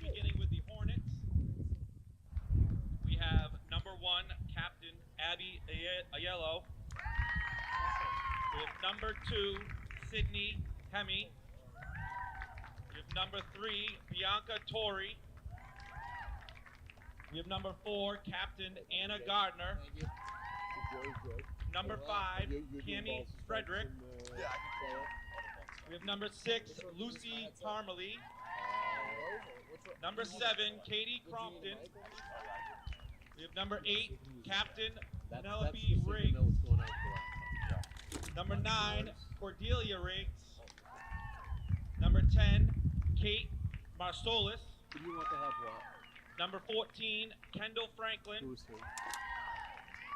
beginning with the Hornets. We have number 1, Captain Abby Aiello. We have number 2, Sydney Hemi. We have number 3, Bianca Torrey. We have number 4, Captain Anna Gardner. Number 5, Cami Frederick. We have number 6, Lucy Parmalee. Number 7, Katie Crompton. We have number 8, Captain Penelope Riggs. Number 9, Cordelia Riggs. Number 10, Kate Marsolis. You want to have what? Number 14, Kendall Franklin. Who's he?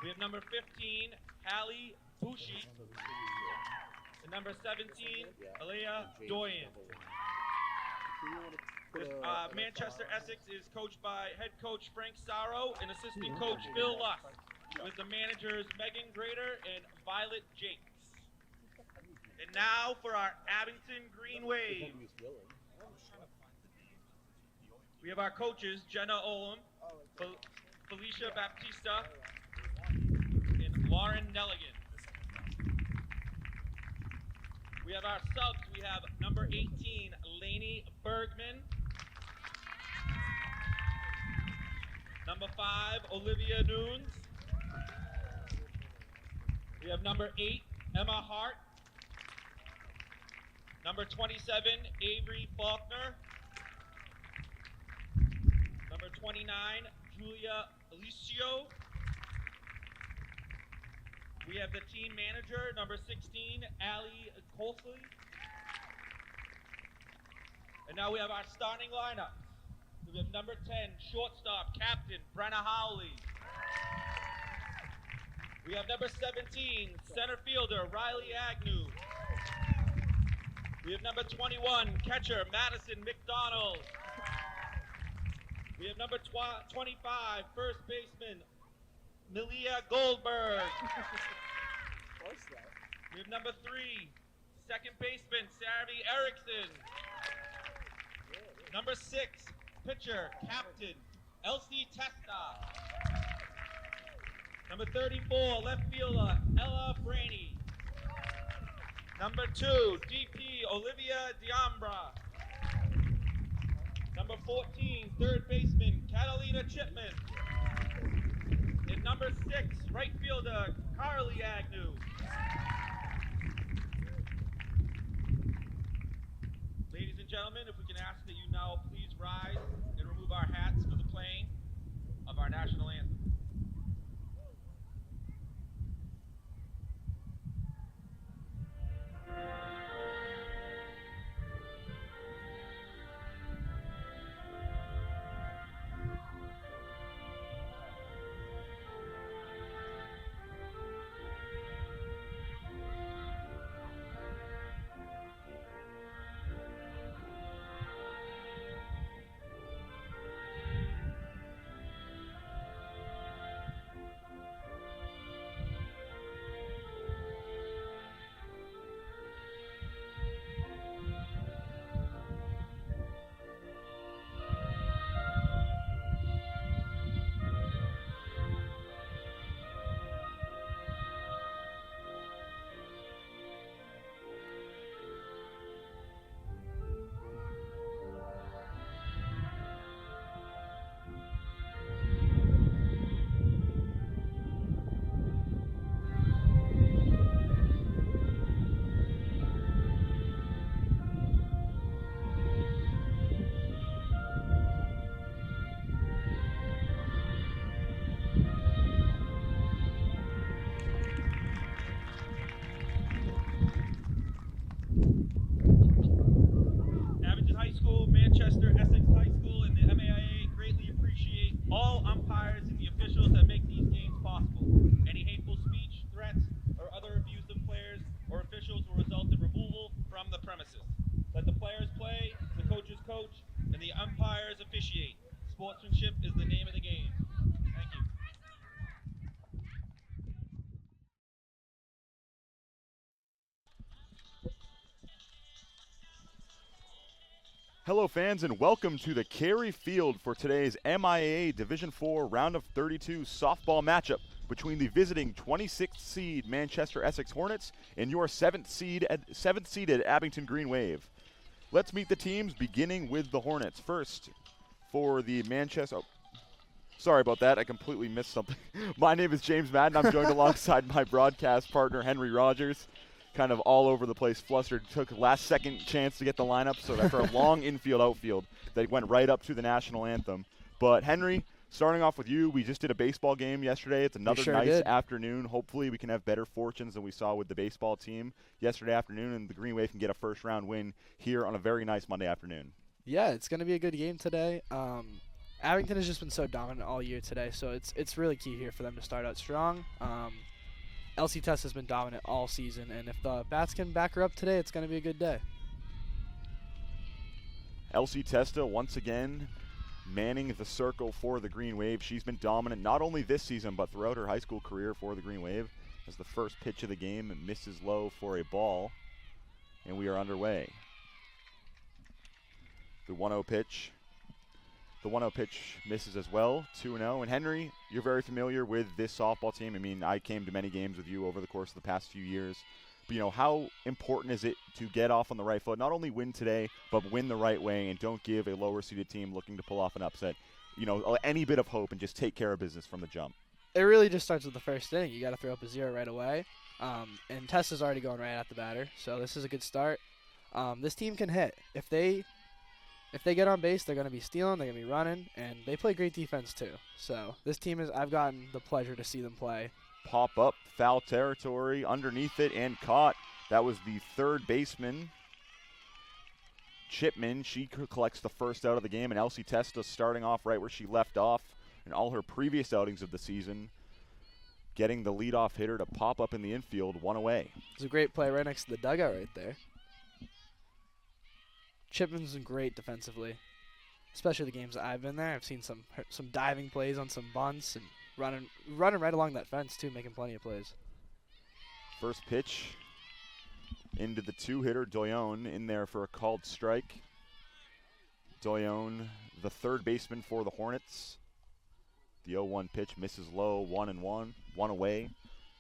We have number 15, Hallie Bushi. And number 17, Alea Doyen. Manchester Essex is coached by head coach Frank Saro and assistant coach Phil Luss, with the managers Megan Grader and Violet Jakes. And now for our Abington Green Wave. We have our coaches, Jenna Olam, Felicia Baptista, and Lauren Nelligan. We have our subs. We have number 18, Lainey Bergman. Number 5, Olivia Nunes. We have number 8, Emma Hart. Number 27, Avery Faulkner. Number 29, Julia Alicio. We have the team manager, number 16, Allie Colsley. And now we have our starting lineup. We have number 10, shortstop, captain, Brenna Howley. We have number 17, center fielder, Riley Agnew. We have number 21, catcher, Madison McDonald. We have number 25, first baseman, Malia Goldberg. We have number 3, second baseman, Sarvi Erickson. Number 6, pitcher, captain, Elsie Testa. Number 34, left fielder, Ella Braney. Number 2, DP, Olivia Diambra. Number 14, third baseman, Catalina Chipman. And number 6, right fielder, Carly Agnew. Ladies and gentlemen, if we can ask that you now please rise and remove our hats for the playing of our national anthem. Manchester, Essex High School, and the MIAA greatly appreciate all umpires and the officials that make these games possible. Any hateful speech, threats, or other abuse of players or officials will result in removal from the premises. Let the players play, the coaches coach, and the umpires officiate. Sportsmanship is the name of the game. Thank you. Hello fans and welcome to the Cary Field for today's MIAA Division IV Round of 32 softball matchup between the visiting 26th seed Manchester Essex Hornets and your 7th seeded Abington Green Wave. Let's meet the teams, beginning with the Hornets. First, for the Manchester... sorry about that, I completely missed something. My name is James Madden. I'm joined alongside my broadcast partner, Henry Rogers. Kind of all over the place, flustered. Took a last-second chance to get the lineup, so after a long infield-outfield, they went right up to the national anthem. But, Henry, starting off with you, we just did a baseball game yesterday. It's another nice afternoon. Hopefully we can have better fortunes than we saw with the baseball team yesterday afternoon, and the Green Wave can get a first-round win here on a very nice Monday afternoon. Yeah, it's going to be a good game today. Abington has just been so dominant all year today, so it's really key here for them to start out strong. LC Test has been dominant all season, and if the bats can back her up today, it's going to be a good day. LC Testa once again manning the circle for the Green Wave. She's been dominant not only this season but throughout her high school career for the Green Wave. As the first pitch of the game misses low for a ball, and we are underway. The 1-0 pitch. The 1-0 pitch misses as well, 2-0. And Henry, you're very familiar with this softball team. I mean, I came to many games with you over the course of the past few years. But, you know, how important is it to get off on the right foot, not only win today, but win the right way and don't give a lower-seeded team looking to pull off an upset, you know, any bit of hope and just take care of business from the jump? It really just starts with the first inning. You got to throw up a 0 right away. And Tess is already going right at the batter, so this is a good start. This team can hit. If they get on base, they're going to be stealing, they're going to be running, and they play great defense too. So this team I've gotten the pleasure to see them play. Pop up, foul territory, underneath it, and caught. That was the third baseman, Chipman. She collects the first out of the game, and Elsie Testa starting off right where she left off in all her previous outings of the season, getting the leadoff hitter to pop up in the infield, one away. It's a great play right next to the dugout right there. Chipman's been great defensively, especially the games that I've been there. I've seen some diving plays on some bunts and running right along that fence too, making plenty of plays. First pitch into the two-hitter, Doyon, in there for a called strike. Doyon, the third baseman for the Hornets. The 0-1 pitch misses low, 1-1, one away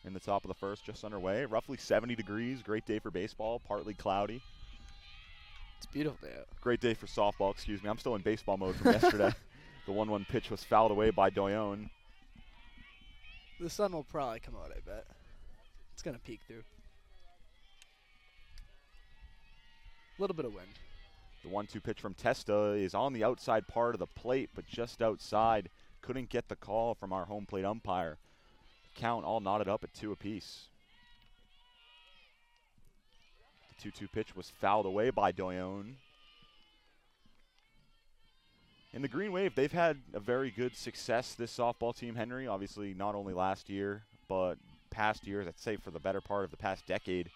in the top of the first, just underway. Roughly 70 degrees, great day for baseball, partly cloudy. It's a beautiful day out. Great day for softball, excuse me. I'm still in baseball mode from yesterday. The 1-1 pitch was fouled away by Doyon. The sun will probably come out, I bet. It's going to peek through. A little bit of wind. The 1-2 pitch from Testa is on the outside part of the plate, but just outside. Couldn't get the call from our home plate umpire. Count all knotted up at 2 apiece. The 2-2 pitch was fouled away by Doyon. In the Green Wave, they've had a very good success, this softball team, Henry. Obviously, not only last year, but past years, I'd say for the better part of the past decade,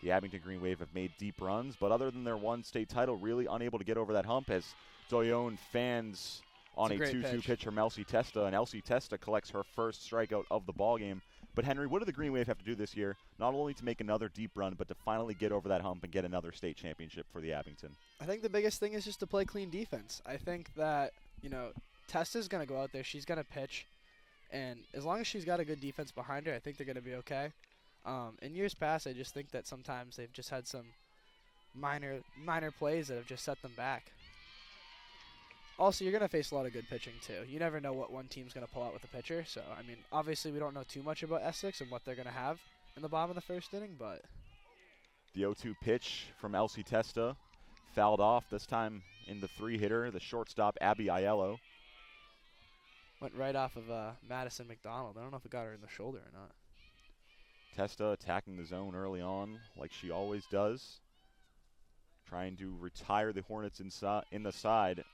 the Abington Green Wave have made deep runs. But other than their one state title, really unable to get over that hump as Doyon fans on a 2-2 pitch from Elsie Testa, and Elsie Testa collects her first strikeout of the ballgame. But Henry, what do the Green Wave have to do this year, not only to make another deep run, but to finally get over that hump and get another state championship for the Abington? I think the biggest thing is just to play clean defense. I think that, you know, Testa's going to go out there, she's going to pitch, and as long as she's got a good defense behind her, I think they're going to be okay. In years past, I just think that sometimes they've just had some minor plays that have just set them back. Also, you're going to face a lot of good pitching, too. You never know what one team's going to pull out with a pitcher. So, I mean, obviously we don't know too much about Essex and what they're going to have in the bottom of the first inning, but... The 0-2 pitch from Elsie Testa fouled off, this time in the 3-hitter, the shortstop, Abby Aiello. Went right off of Madison McDonald. I don't know if it got her in the shoulder or not. Testa attacking the zone early on, like she always does. Trying to retire the Hornets in the side.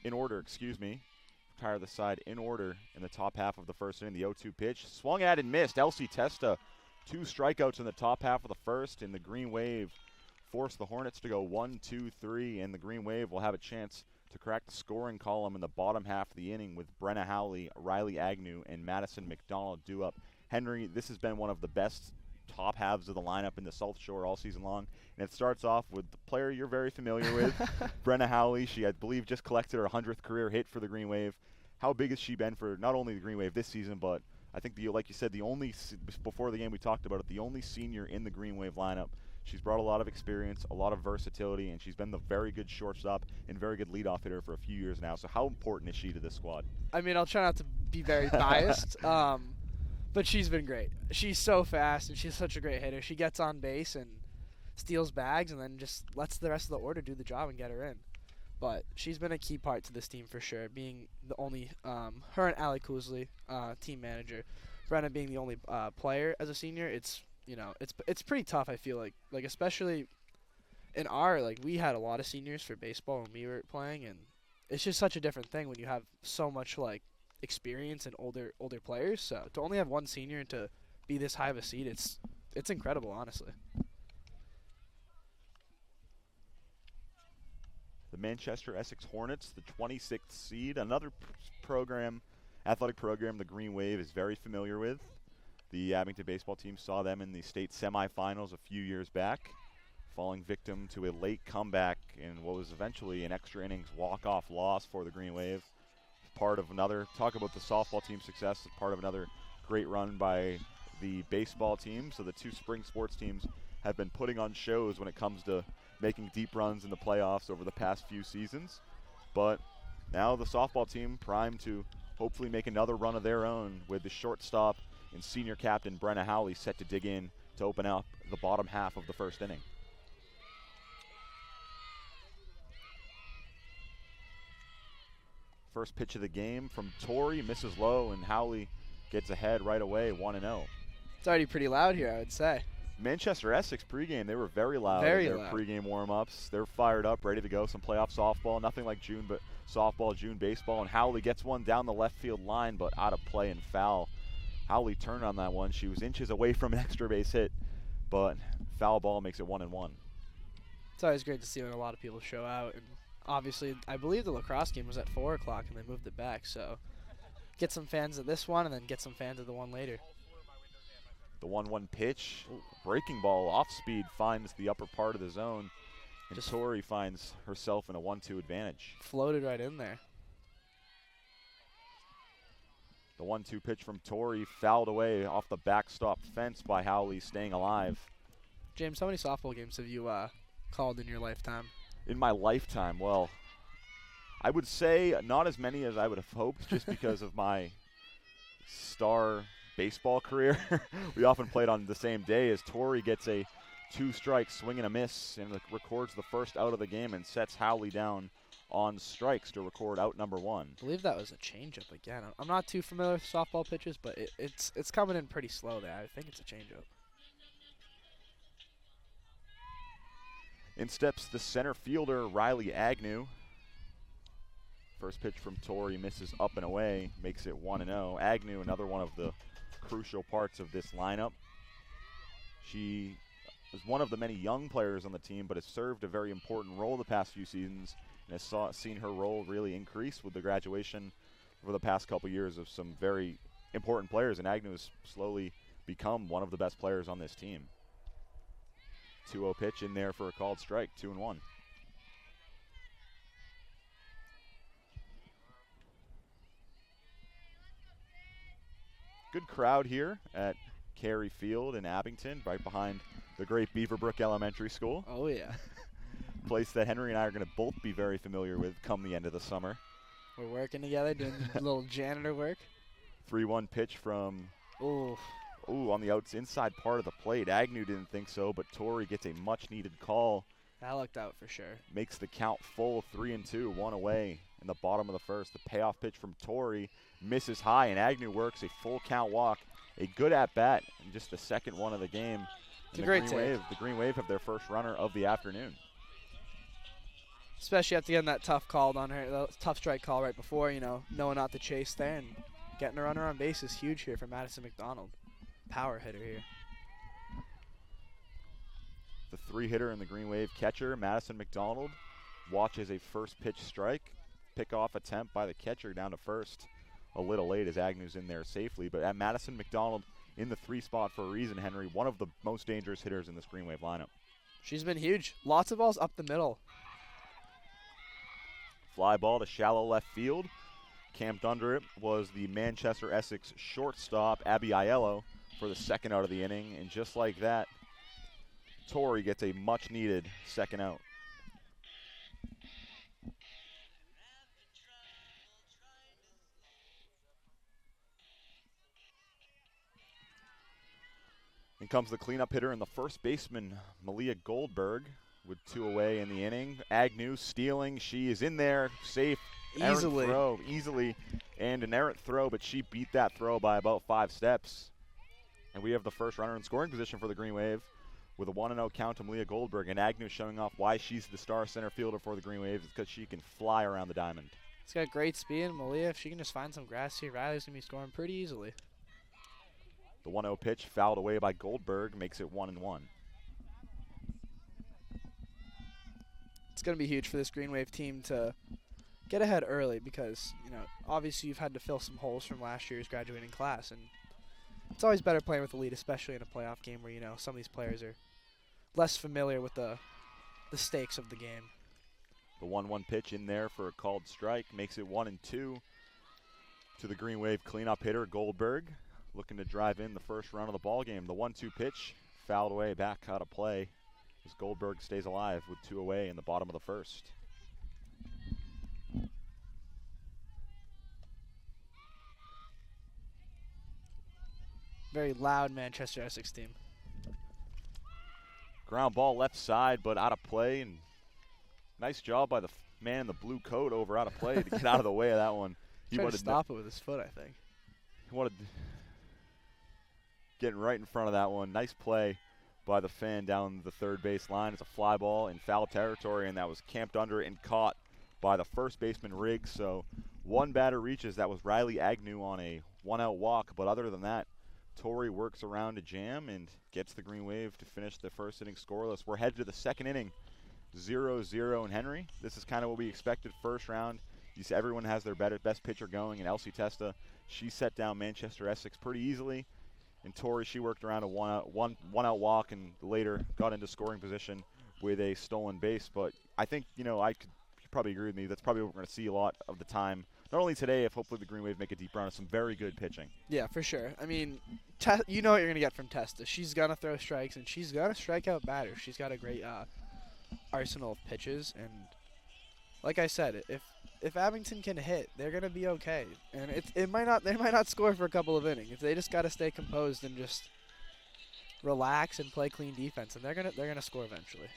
Retire the side in order in the top half of the first inning. The 0-2 pitch swung at and missed. Elsie Testa, 2 strikeouts in the top half of the first, and the Green Wave forced the Hornets to go 1-2-3, and the Green Wave will have a chance to crack the scoring column in the bottom half of the inning with Brenna Howley, Riley Agnew, and Madison McDonald due up. Henry, this has been one of the best top halves of the lineup in the South Shore all season long. And it starts off with the player you're very familiar with, Brenna Howley. She, I believe, just collected her 100th career hit for the Green Wave. How big has she been for not only the Green Wave this season, but I think, like you said, the only, before the game we talked about it, the only senior in the Green Wave lineup. She's brought a lot of experience, a lot of versatility, and she's been the very good shortstop and very good leadoff hitter for a few years now. So how important is she to this squad? I mean, I'll try not to be very biased, but she's been great. She's so fast, and she's such a great hitter. She gets on base and steals bags and then just lets the rest of the order do the job and get her in. But she's been a key part to this team for sure, being the only her and Allie Kuzley, team manager, Brenna being the only player as a senior. It's it's pretty tough. I feel like especially in we had a lot of seniors for baseball when we were playing, and it's just such a different thing when you have so much experience and older players. So to only have one senior and to be this high of a seed, it's incredible, honestly. The Manchester Essex Hornets, the 26th seed, another athletic program the Green Wave is very familiar with. The Abington baseball team saw them in the state semifinals a few years back, falling victim to a late comeback in what was eventually an extra innings walk-off loss for the Green Wave. Part of another, talk about the softball team's success, part of another great run by the baseball team. So the two spring sports teams have been putting on shows when it comes to making deep runs in the playoffs over the past few seasons. But now the softball team primed to hopefully make another run of their own, with the shortstop and senior captain Brenna Howley set to dig in to open up the bottom half of the first inning. First pitch of the game from Torrey, misses low, and Howley gets ahead right away, 1-0. It's already pretty loud here, I would say. Manchester Essex pregame, they were very loud in their pregame warm-ups. They're fired up, ready to go. Some playoff softball, nothing like June, but softball, June baseball. And Howley gets one down the left field line, but out of play and foul. Howley turned on that one. She was inches away from an extra base hit, but foul ball makes it 1-1. It's always great to see when a lot of people show out. And obviously, I believe the lacrosse game was at 4 o'clock, and they moved it back. So get some fans at this one, and then get some fans at the one later. The 1-1 pitch, breaking ball off speed, finds the upper part of the zone, and Torrey finds herself in a 1-2 advantage. Floated right in there. The 1-2 pitch from Torrey fouled away off the backstop fence by Howley, staying alive. James, how many softball games have you called in your lifetime? In my lifetime, well, I would say not as many as I would have hoped, just because of my star baseball career. We often played on the same day, as Torrey gets a 2-strike swing and a miss and records the first out of the game and sets Howley down on strikes to record out number 1. I believe that was a changeup again. I'm not too familiar with softball pitches, but it's coming in pretty slow there. I think it's a changeup. In steps the center fielder, Riley Agnew. First pitch from Torrey misses up and away, makes it 1-0. Agnew, another one of the crucial parts of this lineup. She is one of the many young players on the team, but has served a very important role the past few seasons, and has seen her role really increase with the graduation over the past couple years of some very important players, and Agnew has slowly become one of the best players on this team. 2-0 pitch in there for a called strike, 2-1. Good crowd here at Carey Field in Abington, right behind the great Beaverbrook Elementary School. Oh, yeah. Place that Henry and I are going to both be very familiar with come the end of the summer. We're working together, doing a little janitor work. 3-1 pitch from, on the inside part of the plate. Agnew didn't think so, but Torrey gets a much-needed call. That looked out for sure. Makes the count full, 3-2, 1 away in the bottom of the first. The payoff pitch from Torrey misses high, and Agnew works a full count walk. A good at-bat, and just the second one of the game. It's a great take. The Green Wave have their first runner of the afternoon. Especially at the end, that tough call on her, the tough strike call right before, knowing not to chase there, and getting a runner on base is huge here for Madison McDonald. Power hitter here. The 3-hitter in the Green Wave catcher, Madison McDonald, watches a first pitch strike. Pick-off attempt by the catcher down to first. A little late as Agnew's in there safely, but Madison McDonald in the 3 spot for a reason, Henry. One of the most dangerous hitters in this Green Wave lineup. She's been huge. Lots of balls up the middle. Fly ball to shallow left field. Camped under it was the Manchester Essex shortstop, Abby Aiello, for the second out of the inning. And just like that, Tori gets a much-needed second out. In comes the cleanup hitter and the first baseman, MIAA Goldberg, with 2 away in the inning. Agnew stealing. She is in there, safe. Easily. Errant throw, easily. And an errant throw, but she beat that throw by about 5 steps. And we have the first runner in scoring position for the Green Wave with a 1-0 count to MIAA Goldberg. And Agnew showing off why she's the star center fielder for the Green Wave. It's because she can fly around the diamond. It's got great speed. MIAA, if she can just find some grass here, Riley's going to be scoring pretty easily. The 1-0 pitch fouled away by Goldberg makes it 1-1. It's going to be huge for this Green Wave team to get ahead early because, obviously you've had to fill some holes from last year's graduating class. And it's always better playing with the lead, especially in a playoff game where, some of these players are less familiar with the stakes of the game. The 1-1 pitch in there for a called strike makes it 1-2 to the Green Wave cleanup hitter, Goldberg, looking to drive in the first run of the ball game. The 1-2 pitch fouled away back out of play as Goldberg stays alive with 2 away in the bottom of the first. Very loud Manchester Essex team. Ground ball left side, but out of play, and nice job by the man in the blue coat over out of play to get out of the way of that one. He tried to stop it with his foot, I think. He wanted getting right in front of that one. Nice play by the fan down the third base line. It's a fly ball in foul territory, and that was camped under and caught by the first baseman, Riggs. So 1 batter reaches. That was Riley Agnew on a 1-out walk, but other than that, Tori works around to jam and gets the Green Wave to finish the first inning scoreless. We're headed to the second inning, 0-0 in Henry. This is kind of what we expected first round. You see everyone has their best pitcher going, and Elsie Testa, she set down Manchester Essex pretty easily. And Tori, she worked around a one-out walk and later got into scoring position with a stolen base. But I think, you probably agree with me. That's probably what we're going to see a lot of the time. Not only today, if hopefully the Green Wave make a deep run of some very good pitching. Yeah, for sure. I mean, you know what you're going to get from Testa. She's going to throw strikes, and she's going to strike out batters. She's got a great arsenal of pitches. And like I said, if Abington can hit, they're going to be okay. And they might not score for a couple of innings. They just got to stay composed and just relax and play clean defense, and they're going to score eventually.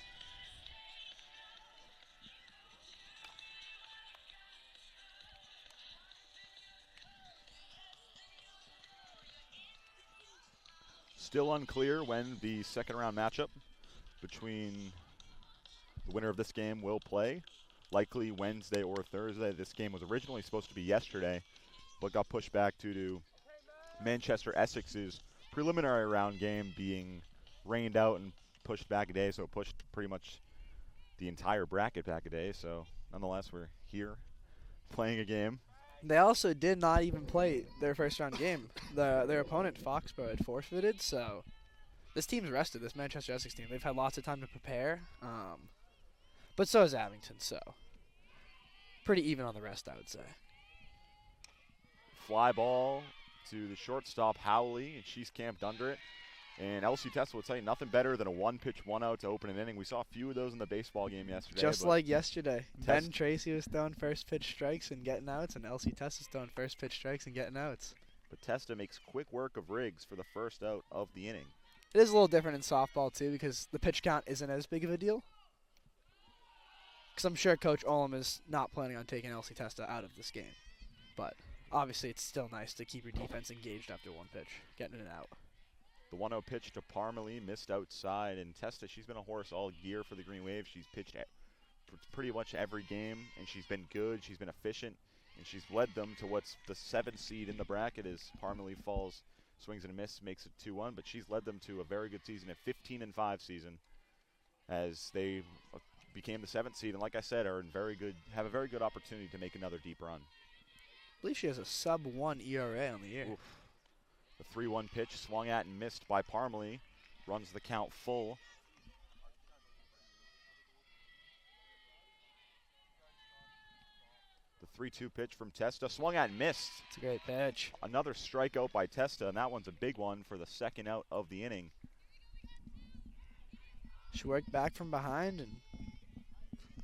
Still unclear when the second round matchup between the winner of this game will play. Likely Wednesday or Thursday. This game was originally supposed to be yesterday, but got pushed back due to Manchester Essex's preliminary round game being rained out and pushed back a day, so it pushed pretty much the entire bracket back a day. So nonetheless, we're here playing a game. They also did not even play their first round game. Their opponent, Foxborough, had forfeited, so this team's rested, this Manchester Essex team. They've had lots of time to prepare, but so has Abington, so pretty even on the rest, I would say. Fly ball to the shortstop, Howley, and she's camped under it. And Elsie Testa will tell you nothing better than a 1-pitch, 1-out to open an inning. We saw a few of those in the baseball game yesterday. Just like yesterday. Ben Tracy was throwing first pitch strikes and getting outs, and Elsie Testa's throwing first pitch strikes and getting outs. But Testa makes quick work of Riggs for the first out of the inning. It is a little different in softball, too, because the pitch count isn't as big of a deal. Because I'm sure Coach Olam is not planning on taking Elsie Testa out of this game. But obviously it's still nice to keep your defense engaged after one pitch, getting it out. The 1-0 pitch to Parmalee missed outside, and Testa, she's been a horse all year for the Green Wave. She's pitched pretty much every game, and she's been good. She's been efficient, and she's led them to what's the 7th seed in the bracket as Parmalee falls, swings and a miss, makes it 2-1. But she's led them to a very good season, a 15-5 season, as they became the 7th seed, and like I said, have a very good opportunity to make another deep run. I believe she has a sub-1 ERA on the year. Oof. The 3-1 pitch swung at and missed by Parmalee. Runs the count full. The 3-2 pitch from Testa, swung at and missed. It's a great pitch. Another strikeout by Testa, and that one's a big one for the second out of the inning. She worked back from behind and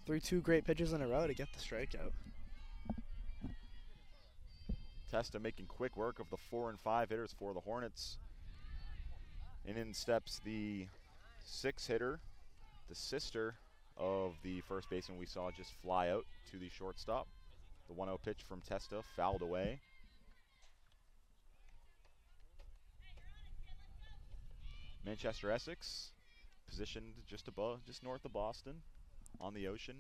threw 2 great pitches in a row to get the strikeout. Testa making quick work of the 4 and 5 hitters for the Hornets. And in steps the 6 hitter, the sister of the first baseman we saw just fly out to the shortstop. The 1-0 pitch from Testa fouled away. Manchester Essex positioned just north of Boston on the ocean.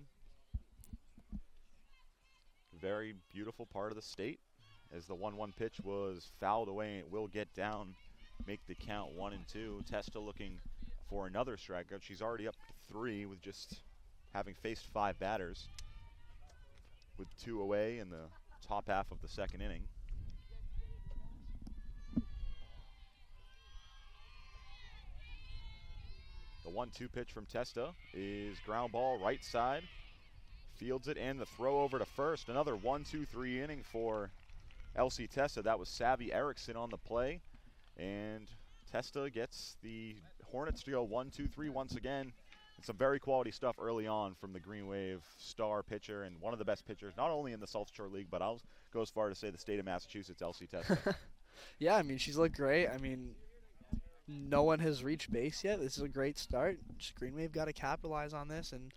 Very beautiful part of the state, as the 1-1 pitch was fouled away and it will get down, make the count 1-2. Testa looking for another strikeout. She's already up to 3 with just having faced 5 batters, with 2 away in the top half of the second inning. The 1-2 pitch from Testa is ground ball right side. Fields it and the throw over to first. Another 1-2-3 inning for Elsie Testa. That was Savvy Erickson on the play. And Testa gets the Hornets to go 1-2-3 once again. And some very quality stuff early on from the Green Wave star pitcher and one of the best pitchers, not only in the South Shore League, but I'll go as far to say the state of Massachusetts, Elsie Testa. Yeah, I mean, she's looked great. I mean, no one has reached base yet. This is a great start. Just Green Wave got to capitalize on this and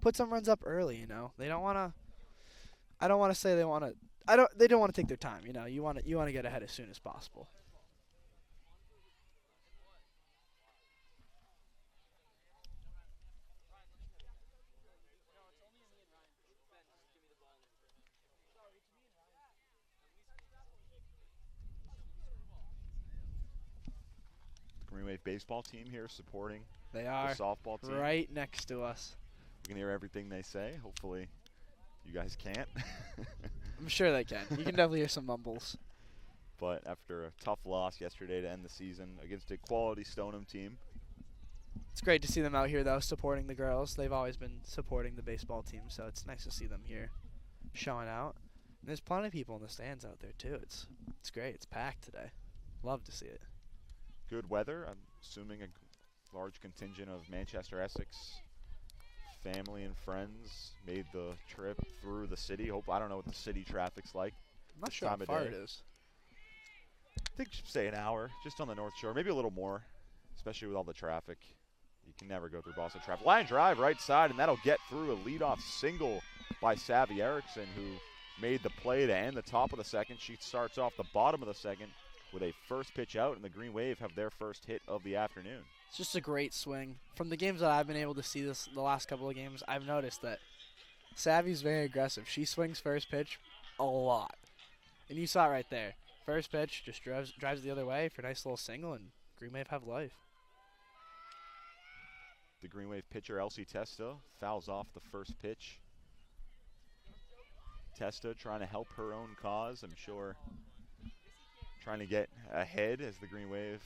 put some runs up early, you know. They don't want to – I don't want to say they want to – they don't want to take their time, you know. You want to get ahead as soon as possible. Green Wave baseball team here supporting They are the softball team. right next to us. You can hear everything they say. Hopefully you guys can't. I'm sure they can. You can definitely hear some mumbles. But after a tough loss yesterday to end the season against a quality Stoneham team. It's great to see them out here, though, supporting the girls. They've always been supporting the baseball team, so it's nice to see them here showing out. And there's plenty of people in the stands out there, too. It's great. It's packed today. Love to see it. Good weather. I'm assuming a large contingent of Manchester Essex family and friends made the trip through the city. I don't know what the city traffic's like. I'm not this sure how time of far day. it is. I think say an hour, just on the North Shore, maybe a little more, especially with all the traffic. You can never go through Boston traffic. Line drive right side, and that'll get through a leadoff single by Savvy Erickson, who made the play to end the top of the second. She starts off the bottom of the second with a first pitch out, and the Green Wave have their first hit of the afternoon. It's just a great swing. From the games that I've been able to see the last couple of games, I've noticed that Savvy's very aggressive. She swings first pitch a lot. And you saw it right there. First pitch just drives the other way for a nice little single, and Green Wave have life. The Green Wave pitcher, Elsie Testa, fouls off the first pitch. Testa trying to help her own cause, I'm sure. Trying to get ahead as the Green Wave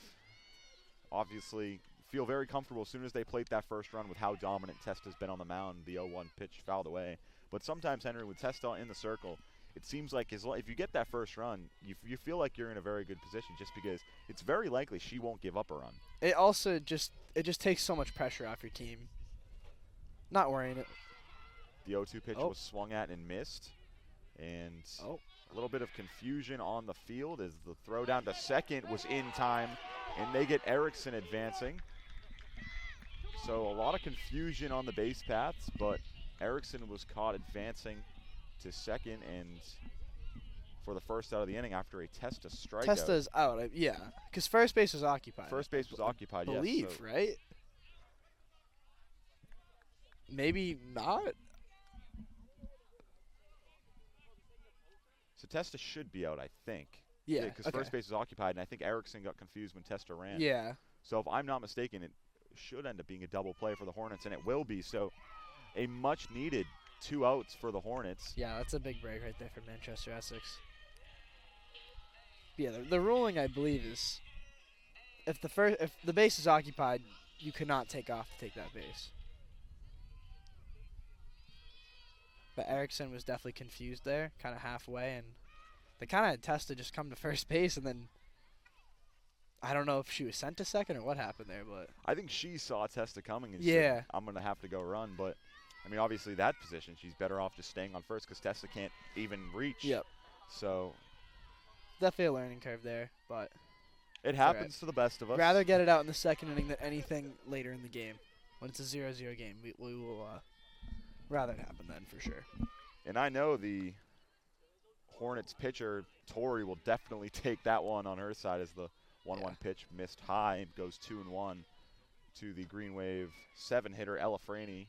obviously feel very comfortable as soon as they plate that first run with how dominant Testa's been on the mound. The 0-1 pitch fouled away. But sometimes, Henry, with Testa in the circle, it seems like if you get that first run, you feel like you're in a very good position just because it's very likely she won't give up a run. It also just takes so much pressure off your team. Not worrying it. The 0-2 pitch was swung at and missed. And a little bit of confusion on the field as the throw down to second was in time, and they get Erickson advancing. So a lot of confusion on the base paths, but Erickson was caught advancing to second, and for the first out of the inning after a Testa strikeout. Testa's out, yeah, because first base was occupied. First base was occupied, yes. Believe, So right? Maybe not. So Testa should be out, I think. Yeah, because first base was occupied, and I think Erickson got confused when Testa ran. Yeah. So if I'm not mistaken, it should end up being a double play for the Hornets, and it will be. So a much-needed 2 outs for the Hornets. Yeah, that's a big break right there for Manchester Essex. Yeah, the ruling I believe is if the base is occupied, you cannot take off to take that base. But Erickson was definitely confused there, kind of halfway, and they kind of had Testa just come to first base, and then I don't know if she was sent to second or what happened there, but I think she saw Testa coming and yeah, said, I'm going to have to go run. But, I mean, obviously that position, she's better off just staying on first because Testa can't even reach. Yep. So definitely a learning curve there, but it happens to the best of us. rather get it out in the second inning than anything later in the game. When it's a 0-0 game, we will rather it happen then for sure. And I know the Hornets pitcher, Tori, will definitely take that one on her side as the 1-1 pitch missed high and goes 2-1 to the Green Wave 7-hitter Ella Franey,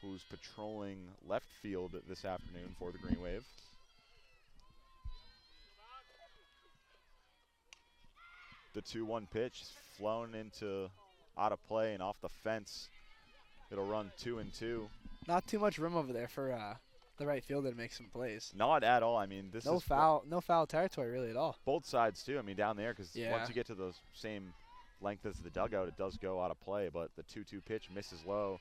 who's patrolling left field this afternoon for the Green Wave. The 2-1 pitch is flown into out of play and off the fence. It'll run 2-2. Not too much room over there for the right fielder to make some plays. Not at all. I mean, this no is no foul territory really at all. Both sides too. I mean, down there because Yeah. once you get to the same length as the dugout, it does go out of play. But the 2-2 pitch misses low.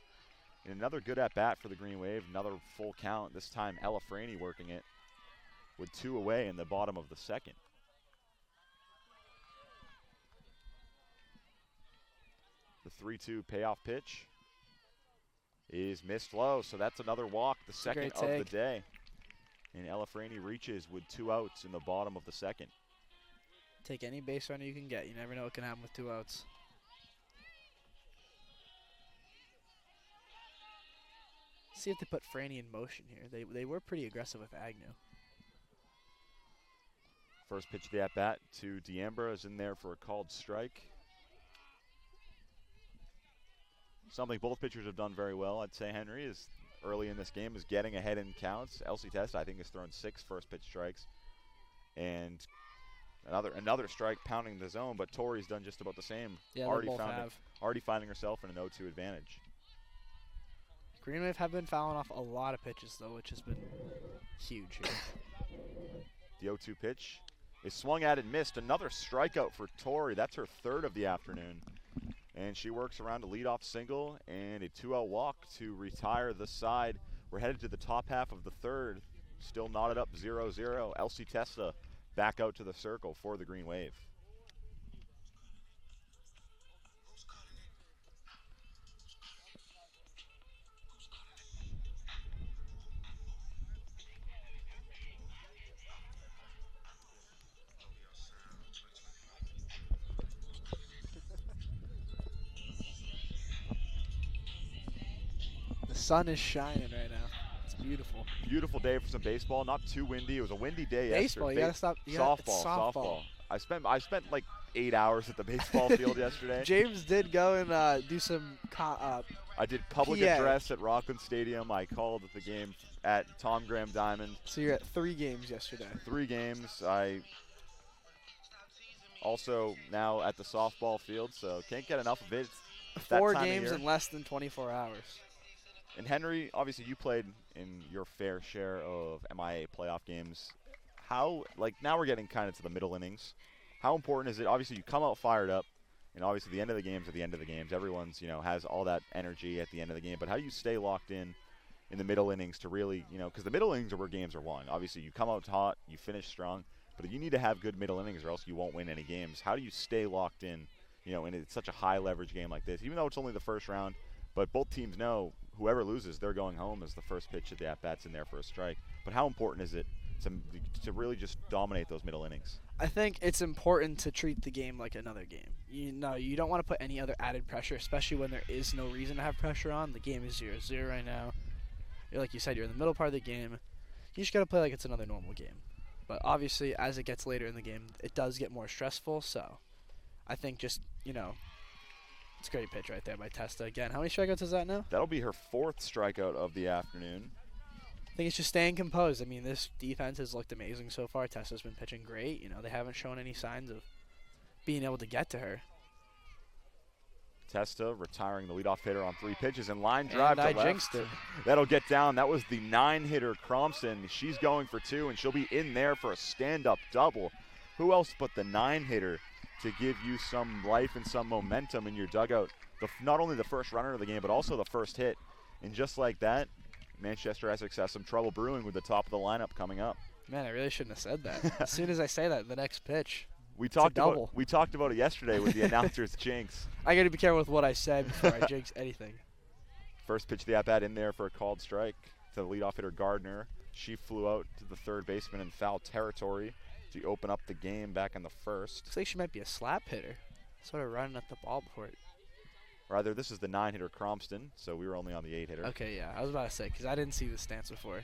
And another good at bat for the Green Wave. Another full count. This time Ella Franey working it with 2 away in the bottom of the second. The 3-2 payoff pitch is missed low, so that's another walk, the second of the day. And Ella Franey reaches with 2 outs in the bottom of the second. Take any base runner you can get. You never know what can happen with 2 outs. See if they put Franny in motion here. They were pretty aggressive with Agnew. First pitch of the at-bat to D'Ambra is in there for a called strike. Something both pitchers have done very well, I'd say, Henry, is early in this game is getting ahead in counts. Elsie Testa, I think, has thrown 6 first pitch strikes. And another strike pounding the zone, but Tori's done just about the same. Yeah, already they both have. Already finding herself in an 0-2 advantage. Green Wave have been fouling off a lot of pitches, though, which has been huge here. The 0-2 pitch is swung at and missed. Another strikeout for Tori. That's her 3rd of the afternoon. And she works around a leadoff single and a 2-out walk to retire the side. We're headed to the top half of the 3rd. Still knotted up 0-0. Elsie Testa back out to the circle for the Green Wave. The sun is shining right now. It's beautiful. Beautiful day for some baseball. Not too windy. It was a windy day Baseball, yesterday. you gotta stop. Softball. I spent like 8 hours at the baseball field yesterday. James did go and do some. I did public PA. address at Rockland Stadium. I called the game at Tom Graham Diamond. So you're at 3 games yesterday. 3 games. I also now at the softball field, so can't get enough of it. It's that 4 time of games year. in less than 24 hours. And Henry, obviously you played in your fair share of MIAA playoff games. How, like now we're getting kind of to the middle innings. How important is it? Obviously you come out fired up, and obviously the end of the games are the end of the games. Everyone's, has all that energy at the end of the game. But how do you stay locked in the middle innings to really, because the middle innings are where games are won. Obviously you come out hot, you finish strong, but you need to have good middle innings or else you won't win any games. How do you stay locked in, and it's such a high leverage game like this, even though it's only the first round, but both teams know whoever loses, they're going home as the first pitch of the at-bat's in there for a strike. But how important is it to really just dominate those middle innings? I think it's important to treat the game like another game. You don't want to put any other added pressure, especially when there is no reason to have pressure on. The game is 0-0 right now. Like you said, you're in the middle part of the game. You just got to play like it's another normal game. But obviously, as it gets later in the game, it does get more stressful. So I think just, it's a great pitch right there by Testa again. How many strikeouts is that now? That'll be her 4th strikeout of the afternoon. I think it's just staying composed. I mean, this defense has looked amazing so far. Testa's been pitching great. They haven't shown any signs of being able to get to her. Testa retiring the leadoff hitter on 3 pitches and line drive And to I left. jinxed it. That'll get down. That was the 9-hitter Cromston. She's going for 2, and she'll be in there for a stand-up double. Who else but the 9-hitter to give you some life and some momentum in your dugout? Not only the first runner of the game, but also the first hit. And just like that, Manchester Essex has some trouble brewing with the top of the lineup coming up. Man, I really shouldn't have said that. As soon as I say that, the next pitch. We talked about it yesterday with the announcer's jinx. I got to be careful with what I say before I jinx anything. First pitch of the at-bat in there for a called strike to the leadoff hitter Gardner. She flew out to the third baseman in foul territory to open up the game back in the first. Looks like she might be a slap hitter. Sort of running at the ball before it. Rather, this is the 9-hitter Cromston, so we were only on the 8-hitter. Okay, yeah. I was about to say, because I didn't see the stance before.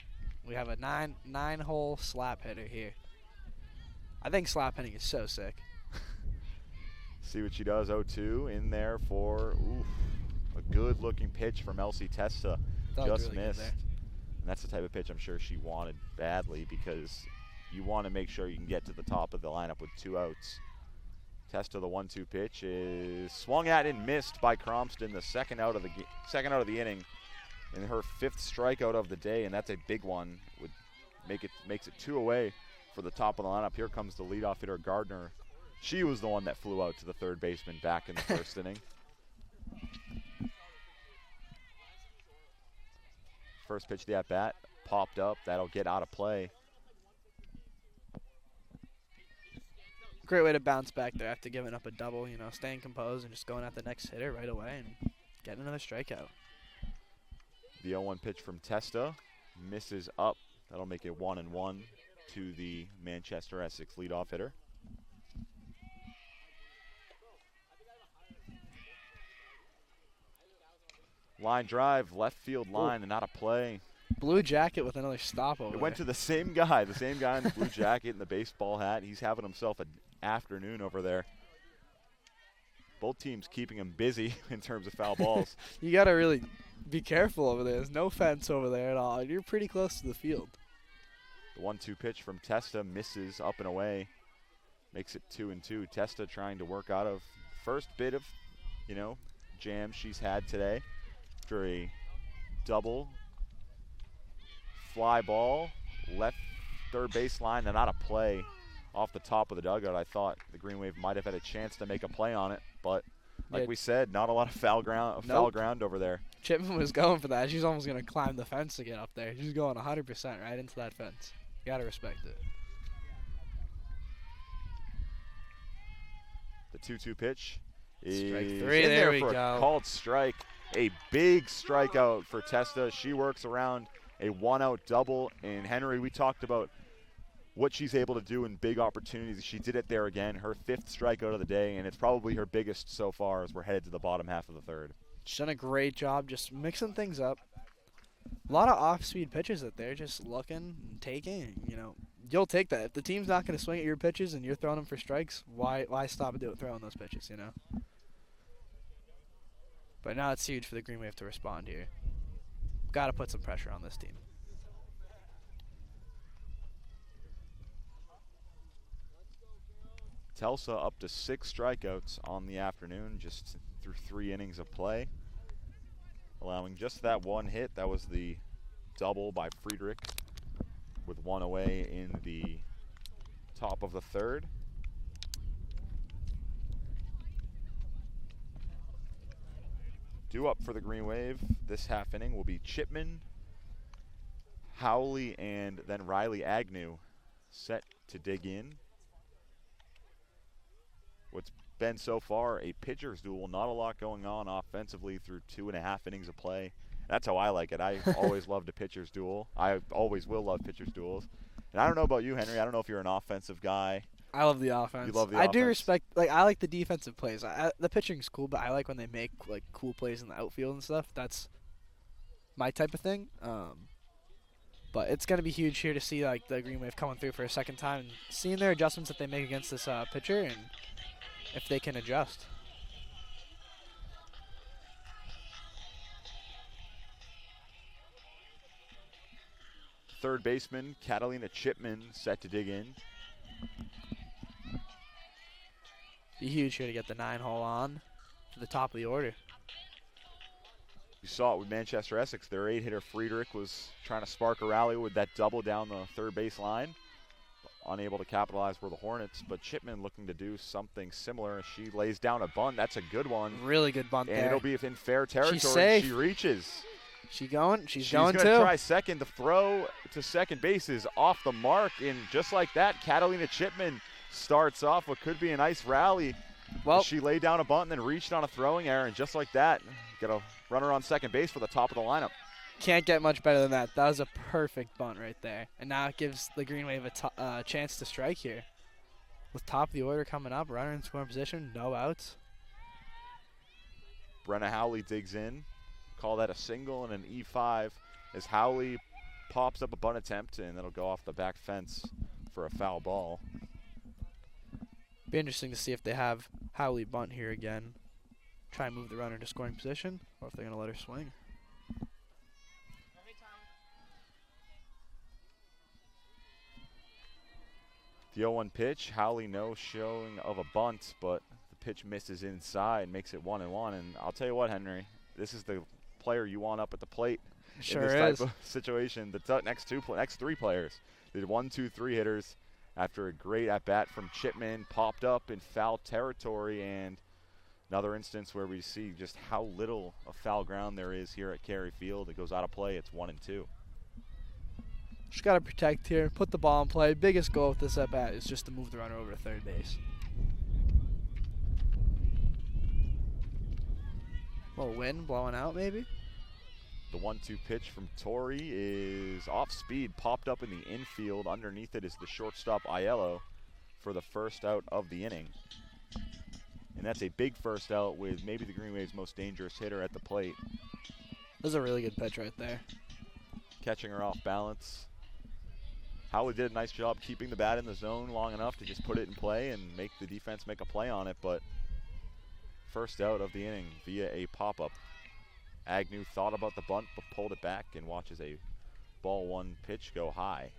We have a nine-hole slap hitter here. I think slap hitting is so sick. See what she does. 0-2 in there for a good-looking pitch from Elsie Testa. Just really missed. And that's the type of pitch I'm sure she wanted badly, because you want to make sure you can get to the top of the lineup with 2 outs. Testa, the 1-2 pitch is swung at and missed by Cromston, the second out of the inning, and her 5th strikeout of the day, and that's a big one. Makes it 2 away for the top of the lineup. Here comes the leadoff hitter Gardner. She was the one that flew out to the third baseman back in the first inning. First pitch of the at-bat popped up. That'll get out of play. Great way to bounce back there after giving up a double, staying composed and just going at the next hitter right away and getting another strikeout. The 0-1 pitch from Testa misses up. That'll make it 1-1 to the Manchester Essex leadoff hitter. Line drive, left field line, and out of play. Blue jacket with another stop over It went to the same guy in the blue jacket and the baseball hat. He's having himself an afternoon over there. Both teams keeping him busy in terms of foul balls. You got to really be careful over there. There's no fence over there at all. You're pretty close to the field. The 1-2 pitch from Testa misses up and away. Makes it 2-2. Testa trying to work out of first bit of, jam she's had today. After a double fly ball, left third base line, and out of play off the top of the dugout. I thought the Green Wave might have had a chance to make a play on it, but like we said, not a lot of foul ground over there. Chipman was going for that. She's almost going to climb the fence to get up there. She's going 100% right into that fence. You got to respect it. The 2-2 pitch is Strike 3. in There there we for go. a called strike. A big strikeout for Testa. She works around a 1-out double. And Henry, we talked about what she's able to do in big opportunities. She did it there again. Her 5th strikeout of the day, and it's probably her biggest so far as we're headed to the bottom half of the third. She's done a great job just mixing things up. A lot of off-speed pitches that they're just looking and taking. You'll take that. If the team's not going to swing at your pitches and you're throwing them for strikes, why stop throwing those pitches, But now it's huge for the Green Wave to respond here. Got to put some pressure on this team. Tulsa up to 6 strikeouts on the afternoon, just through 3 innings of play, allowing just that 1 hit. That was the double by Friedrich, with 1 away in the top of the third. Due up for the Green Wave this half inning will be Chipman, Howley, and then Riley Agnew set to dig in. What's been so far a pitcher's duel, not a lot going on offensively through 2.5 innings of play. That's how I like it. I always loved a pitcher's duel. I always will love pitcher's duels. And I don't know about you, Henry. I don't know if you're an offensive guy. I love the offense. You love the I offense. do respect, I like the defensive plays. The pitching's cool, but I like when they make, cool plays in the outfield and stuff. That's my type of thing. But it's going to be huge here to see, the Green Wave coming through for a second time and seeing their adjustments that they make against this pitcher and if they can adjust. Third baseman, Catalina Chipman, set to dig in. Be huge here to get the 9-hole on to the top of the order. You saw it with Manchester Essex. Their 8-hitter Friedrich was trying to spark a rally with that double down the third base line. Unable to capitalize for the Hornets, but Chipman looking to do something similar. She lays down a bunt. That's a good one. Really good bunt and there. It'll be in fair territory. She's safe. She reaches. She's going too. She's going to try second. The throw to second base is off the mark, and just like that, Catalina Chipman starts off what could be a nice rally. Well, she laid down a bunt and then reached on a throwing error, and just like that, get a runner on second base for the top of the lineup. Can't get much better than that. That was a perfect bunt right there. And now it gives the Green Wave a chance to strike here. With top of the order coming up, runner in scoring position, no outs. Brenna Howley digs in. Call that a single and an E5 as Howley pops up a bunt attempt, and that'll go off the back fence for a foul ball. Be interesting to see if they have Howley bunt here again. Try and move the runner to scoring position, or if they're going to let her swing. The 0-1 pitch, Howley no showing of a bunt, but the pitch misses inside, makes it 1-1. And I'll tell you what, Henry, this is the player you want up at the plate Sure in this is. type of situation. The next three players, the 1, 2, 3 hitters, after a great at-bat from Chipman, popped up in foul territory, and another instance where we see just how little of foul ground there is here at Carey Field. It goes out of play. It's 1-2. Just got to protect here, put the ball in play. Biggest goal with this at-bat is just to move the runner over to third base. Little wind blowing out maybe. The 1-2 pitch from Torrey is off speed, popped up in the infield. Underneath it is the shortstop Aiello for the first out of the inning. And that's a big first out with maybe the Green Wave's most dangerous hitter at the plate. This is a really good pitch right there. Catching her off balance. Howley did a nice job keeping the bat in the zone long enough to just put it in play and make the defense make a play on it, but first out of the inning via a pop-up. Agnew thought about the bunt but pulled it back and watches a ball one pitch go high.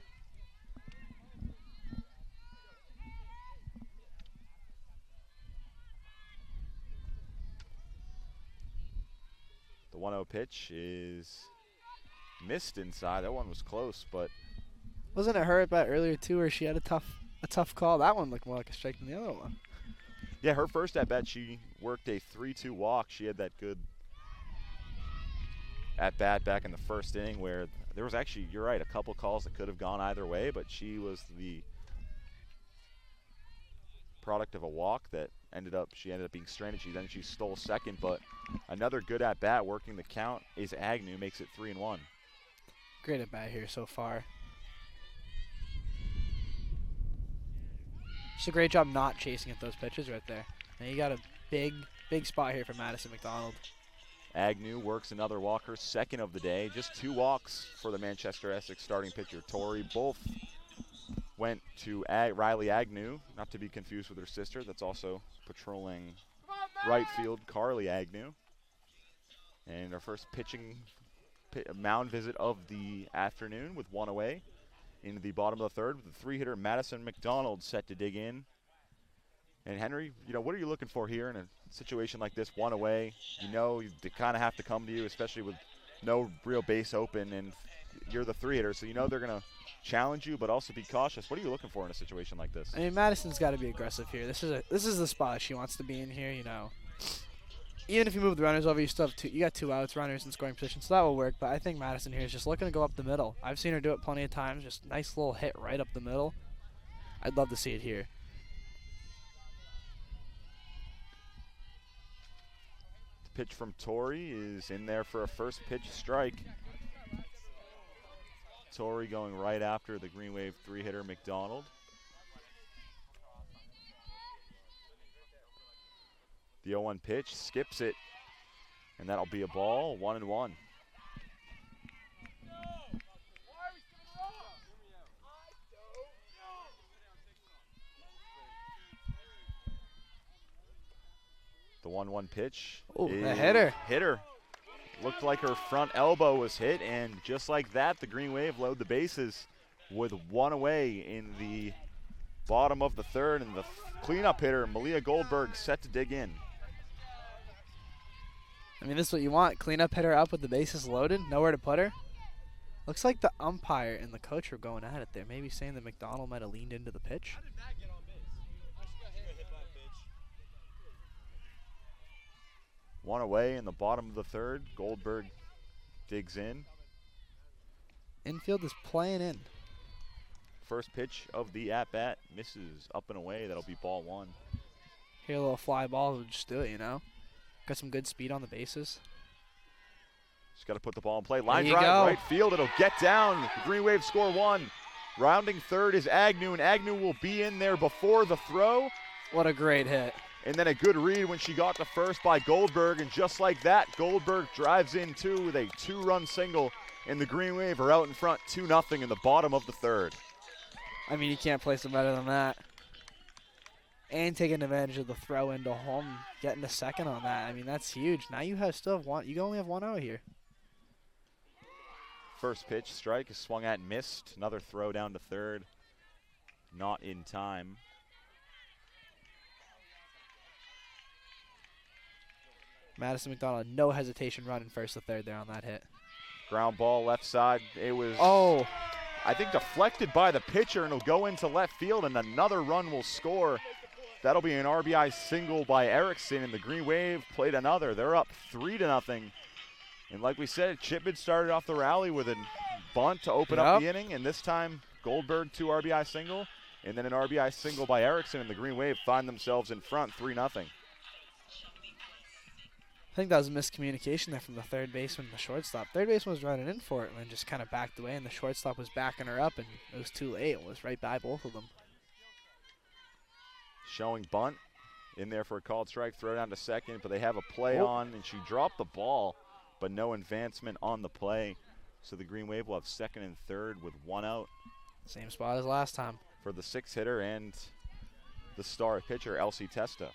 The 1-0 pitch is missed inside. That one was close, but Wasn't it her at bat earlier too, where she had a tough call? That one looked more like a strike than the other one. yeah, her first at bat, she worked a 3-2 walk. She had that good at bat back in the first inning where there was actually, you're right, a couple calls that could have gone either way, but she was the product of a walk that ended up being stranded. She stole second, but another good at bat working the count is Agnew, makes it 3-1. Great at bat here so far. Just a great job not chasing at those pitches right there. And you got a big spot here for Madison McDonald. Agnew works another walk, her second of the day. Just 2 walks for the Manchester Essex starting pitcher, Torrey. Both went to Riley Agnew, not to be confused with her sister that's also patrolling right field, Carly Agnew. And our first pitching mound visit of the afternoon with 1 away. Into the bottom of the third with the 3-hitter Madison McDonald set to dig in. And Henry, what are you looking for here in a situation like this, 1 away? They kind of have to come to you, especially with no real base open, and you're the 3-hitter, so they're going to challenge you, but also be cautious. What are you looking for in a situation like this? I mean, Madison's got to be aggressive here. This is the spot she wants to be in here. Even if you move the runners over, you still have you got 2 outs, runners in scoring position, so that will work. But I think Madison here is just looking to go up the middle. I've seen her do it plenty of times. Just nice little hit right up the middle. I'd love to see it here. The pitch from Torrey is in there for a first pitch strike. Torrey going right after the Green Wave 3-hitter McDonald. The 0-1 pitch, skips it, and that'll be a ball, 1-1. The 1-1 pitch. Oh, a hitter. Hitter. Looked like her front elbow was hit, and just like that, the Green Wave load the bases with 1 away in the bottom of the third, and the cleanup hitter, Malia Goldberg, set to dig in. I mean, this is what you want. Cleanup hitter up with the bases loaded. Nowhere to put her. Looks like the umpire and the coach were going at it there. Maybe saying that McDonald might have leaned into the pitch. One away in the bottom of the third. Goldberg digs in. Infield is playing in. First pitch of the at-bat misses up and away. That'll be ball one. Here, a little fly ball will just do it, you know. Got some good speed on the bases. Just got to put the ball in play. Line There you drive, go. right field. It'll get down. The Green Wave score one. Rounding third is Agnew, and Agnew will be in there before the throw. What a great hit. And then a good read when she got to first by Goldberg. And just like that, Goldberg drives in two with a two-run single. And the Green Wave are out in front 2-0 in the bottom of the third. I mean, you can't place them better than that. And taking advantage of the throw into home, getting a second on that. I mean, that's huge. Now you still have one. You only have 1 out here. First pitch, strike is swung at and missed. Another throw down to third. Not in time. Madison McDonald, no hesitation running first to third there on that hit. Ground ball left side. It was, I think, deflected by the pitcher, and it'll go into left field, and another run will score. That'll be an RBI single by Erickson, and the Green Wave played another. They're up 3-0. And like we said, Chipman started off the rally with a bunt to open up the inning, and this time Goldberg 2 RBI single, and then an RBI single by Erickson, and the Green Wave find themselves in front 3-0. I think that was a miscommunication there from the third baseman and the shortstop. Third baseman was running in for it and then just kind of backed away, and the shortstop was backing her up, and it was too late. It was right by both of them. Showing bunt in there for a called strike, throw down to second, but they have a play on, and she dropped the ball, but no advancement on the play. So the Green Wave will have second and third with 1 out. Same spot as last time. For the 6th hitter and the star pitcher, Elsie Testa.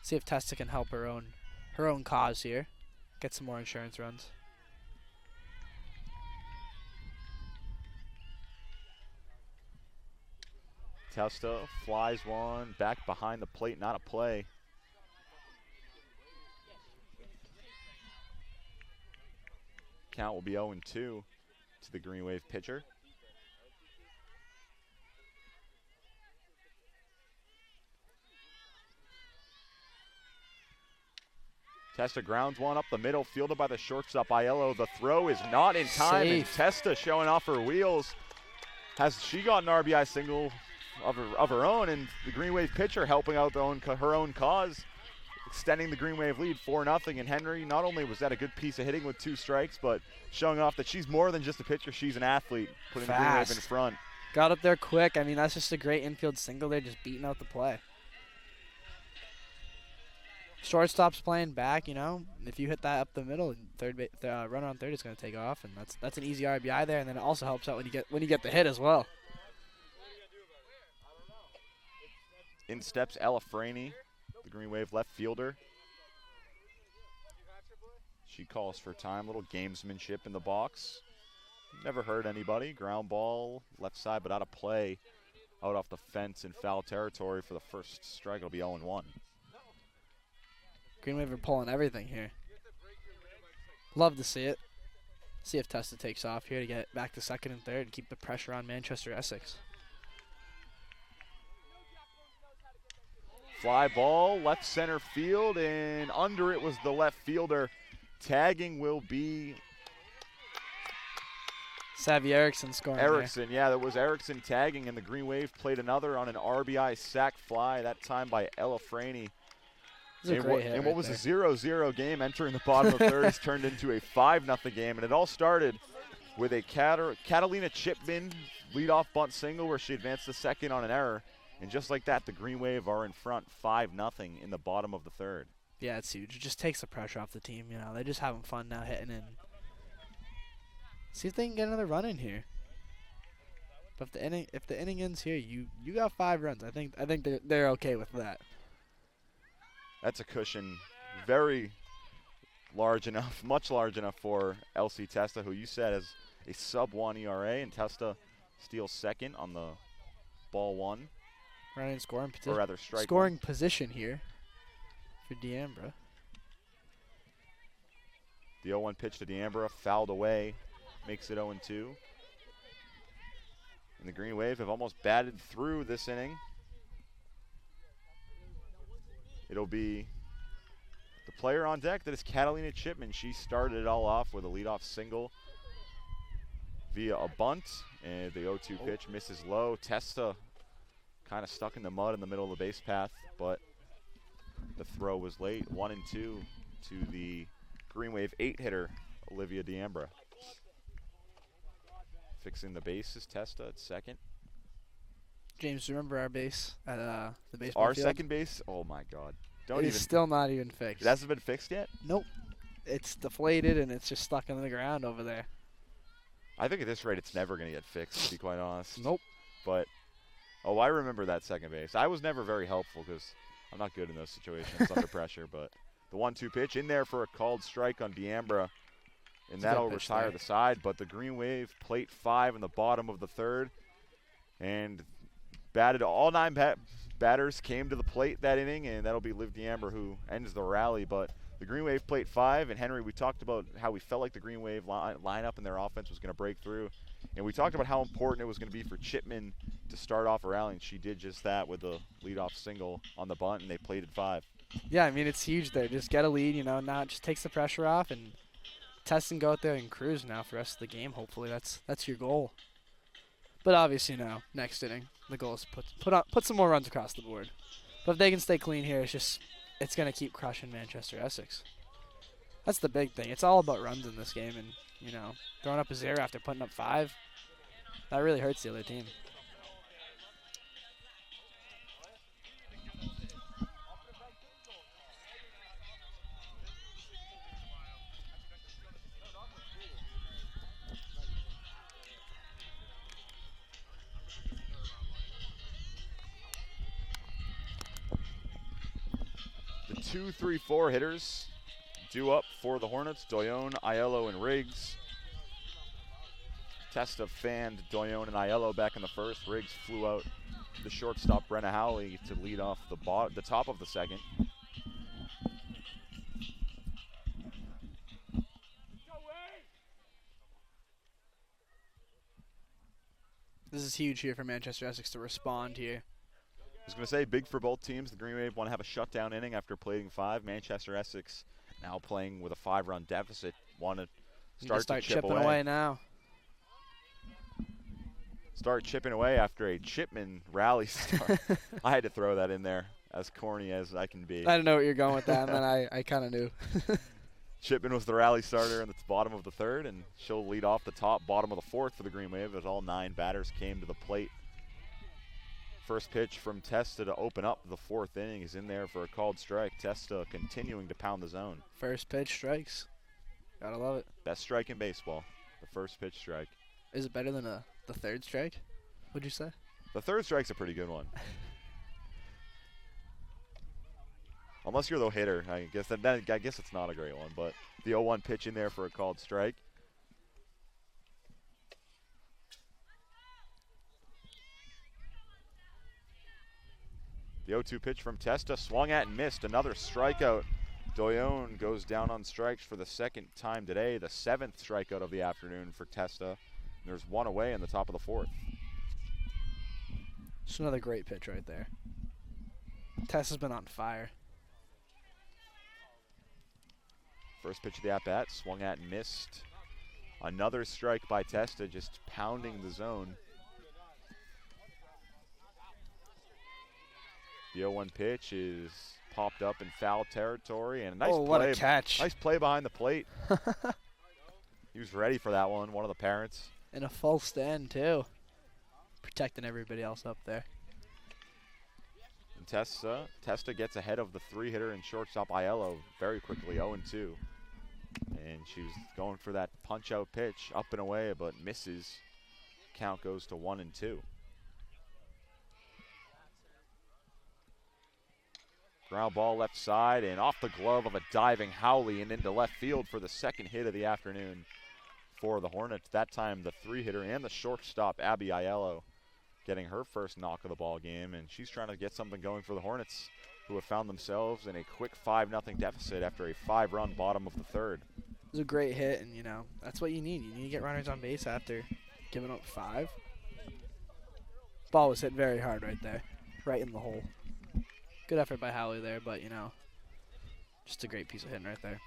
See if Testa can help her own cause here. Get some more insurance runs. Testa flies one back behind the plate, not a play. Count will be 0-2 to the Green Wave pitcher. Testa grounds one up the middle, fielded by the shortstop, Aiello. The throw is not in time, and Testa showing off her wheels. Has she got an RBI single of her own, and the Green Wave pitcher helping out her own cause, extending the Green Wave lead 4-0. And Henry, not only was that a good piece of hitting with 2 strikes, but showing off that she's more than just a pitcher, she's an athlete, putting the Green Wave in front. Got up there quick. I mean, that's just a great infield single there, just beating out the play. Shortstop's playing back, you know. If you hit that up the middle, runner on third is going to take off, and that's an easy RBI there. And then it also helps out when you get the hit as well. In steps Ella Franey, the Green Wave left fielder. She calls for time, little gamesmanship in the box. Never hurt anybody. Ground ball left side, but out of play, out off the fence in foul territory for the first strike. It'll be 0-1. Green Wave are pulling everything here. Love to see it. See if Testa takes off here to get back to second and third and keep the pressure on Manchester Essex. Fly ball, left center field, and under it was the left fielder. Tagging will be Savvy Erickson scoring. Erickson, yeah, that was Erickson tagging, and the Green Wave played another on an RBI sac fly, that time by Ella Franey. And what was a 0-0 game entering the bottom of the third has turned into a 5-0 game. And it all started with a Catalina Chipman leadoff bunt single where she advanced to second on an error. And just like that, the Green Wave are in front 5-0 in the bottom of the third. Yeah, it's huge. It just takes the pressure off the team. You know, they're just having fun now hitting in. See if they can get another run in here. But if the inning ends here, you got 5 runs. I think they're okay with that. That's a cushion, very large enough, much large enough for Elsie Testa, who you said has a sub-1 ERA, and Testa steals second on the ball 1. Running scoring position. Or rather, strike scoring one. Position here for D'Ambra. The 0-1 pitch to D'Ambra, fouled away, makes it 0-2. And the Green Wave have almost batted through this inning. It'll be the player on deck that is Catalina Chipman. She started it all off with a leadoff single via a bunt, and the 0-2 pitch misses low. Testa kind of stuck in the mud in the middle of the base path, but the throw was late. 1-2 to the Green Wave 8-hitter, Olivia D'Ambra. Fixing the bases, Testa at second. James, remember our base at the baseball Our field? second base? Oh my God! It's still not even fixed. It hasn't been fixed yet? Nope. It's deflated and it's just stuck in the ground over there. I think at this rate it's never going to get fixed, to be quite honest. Nope. But, oh, I remember that second base. I was never very helpful because I'm not good in those situations under pressure. But the 1-2 pitch in there for a called strike on D'Ambra, and that'll retire the side. But the Green Wave plate 5 in the bottom of the third, and batted all 9 batters came to the plate that inning, and that'll be Liv D'Ambra who ends the rally. But the Green Wave plate 5, and Henry, we talked about how we felt like the Green Wave lineup and their offense was going to break through. And we talked about how important it was going to be for Chipman to start off a rally, and she did just that with a leadoff single on the bunt, and they plated 5. Yeah, I mean, it's huge there. Just get a lead, you know, now it just takes the pressure off, and test and go out there and cruise now for the rest of the game, hopefully. That's your goal. But obviously now, next inning, the goal is to put some more runs across the board. But if they can stay clean here, it's going to keep crushing Manchester Essex. That's the big thing. It's all about runs in this game, and, you know, throwing up a 0 after putting up 5, that really hurts the other team. The 2, 3, 4 hitters due up for the Hornets, Doyon, Aiello, and Riggs. Testa fanned Doyon and Aiello back in the first. Riggs flew out the shortstop, Brenna Howley, to lead off the top of the second. This is huge here for Manchester Essex to respond here. I was going to say, big for both teams. The Green Wave want to have a shutdown inning after plating 5. Manchester Essex now playing with a 5-run deficit. Want to start to chip chipping away now. Start chipping away after a Chipman rally start. I had to throw that in there, as corny as I can be. I didn't know what you're going with that, and then I kind of knew. Chipman was the rally starter in the bottom of the third, and she'll lead off the bottom of the fourth for the Green Wave as all 9 batters came to the plate. First pitch from Testa to open up the 4th inning is in there for a called strike. Testa continuing to pound the zone. First pitch strikes. Gotta love it. Best strike in baseball, the first pitch strike. Is it better than the 3rd strike, would you say? The 3rd strike's a pretty good one. Unless you're the hitter, I guess it's not a great one. But the 0-1 pitch in there for a called strike. The 0-2 pitch from Testa, swung at and missed. Another strikeout. Doyon goes down on strikes for the 2nd time today, the 7th strikeout of the afternoon for Testa. There's 1 away in the top of the 4th. Just another great pitch right there. Testa's been on fire. First pitch of the at-bat, swung at and missed. Another strike by Testa, just pounding the zone. The 0-1 pitch is popped up in foul territory, and a nice play. What a catch. Nice play behind the plate. He was ready for that one of the parents. In a full stand, too. Protecting everybody else up there. And Testa gets ahead of the 3-hitter and shortstop Aiello very quickly, 0-2. And she was going for that punch-out pitch, up and away, but misses. Count goes to 1-2. Ground ball left side and off the glove of a diving Howley and into left field for the 2nd hit of the afternoon for the Hornets. That time the 3-hitter and the shortstop Abby Aiello getting her first knock of the ball game, and she's trying to get something going for the Hornets, who have found themselves in a quick 5-0 deficit after a 5-run bottom of the 3rd. was a great hit, and, you know, that's what you need. You need to get runners on base after giving up 5. Ball was hit very hard right there, right in the hole. Good effort by Howley there, but, you know, just a great piece of hitting right there.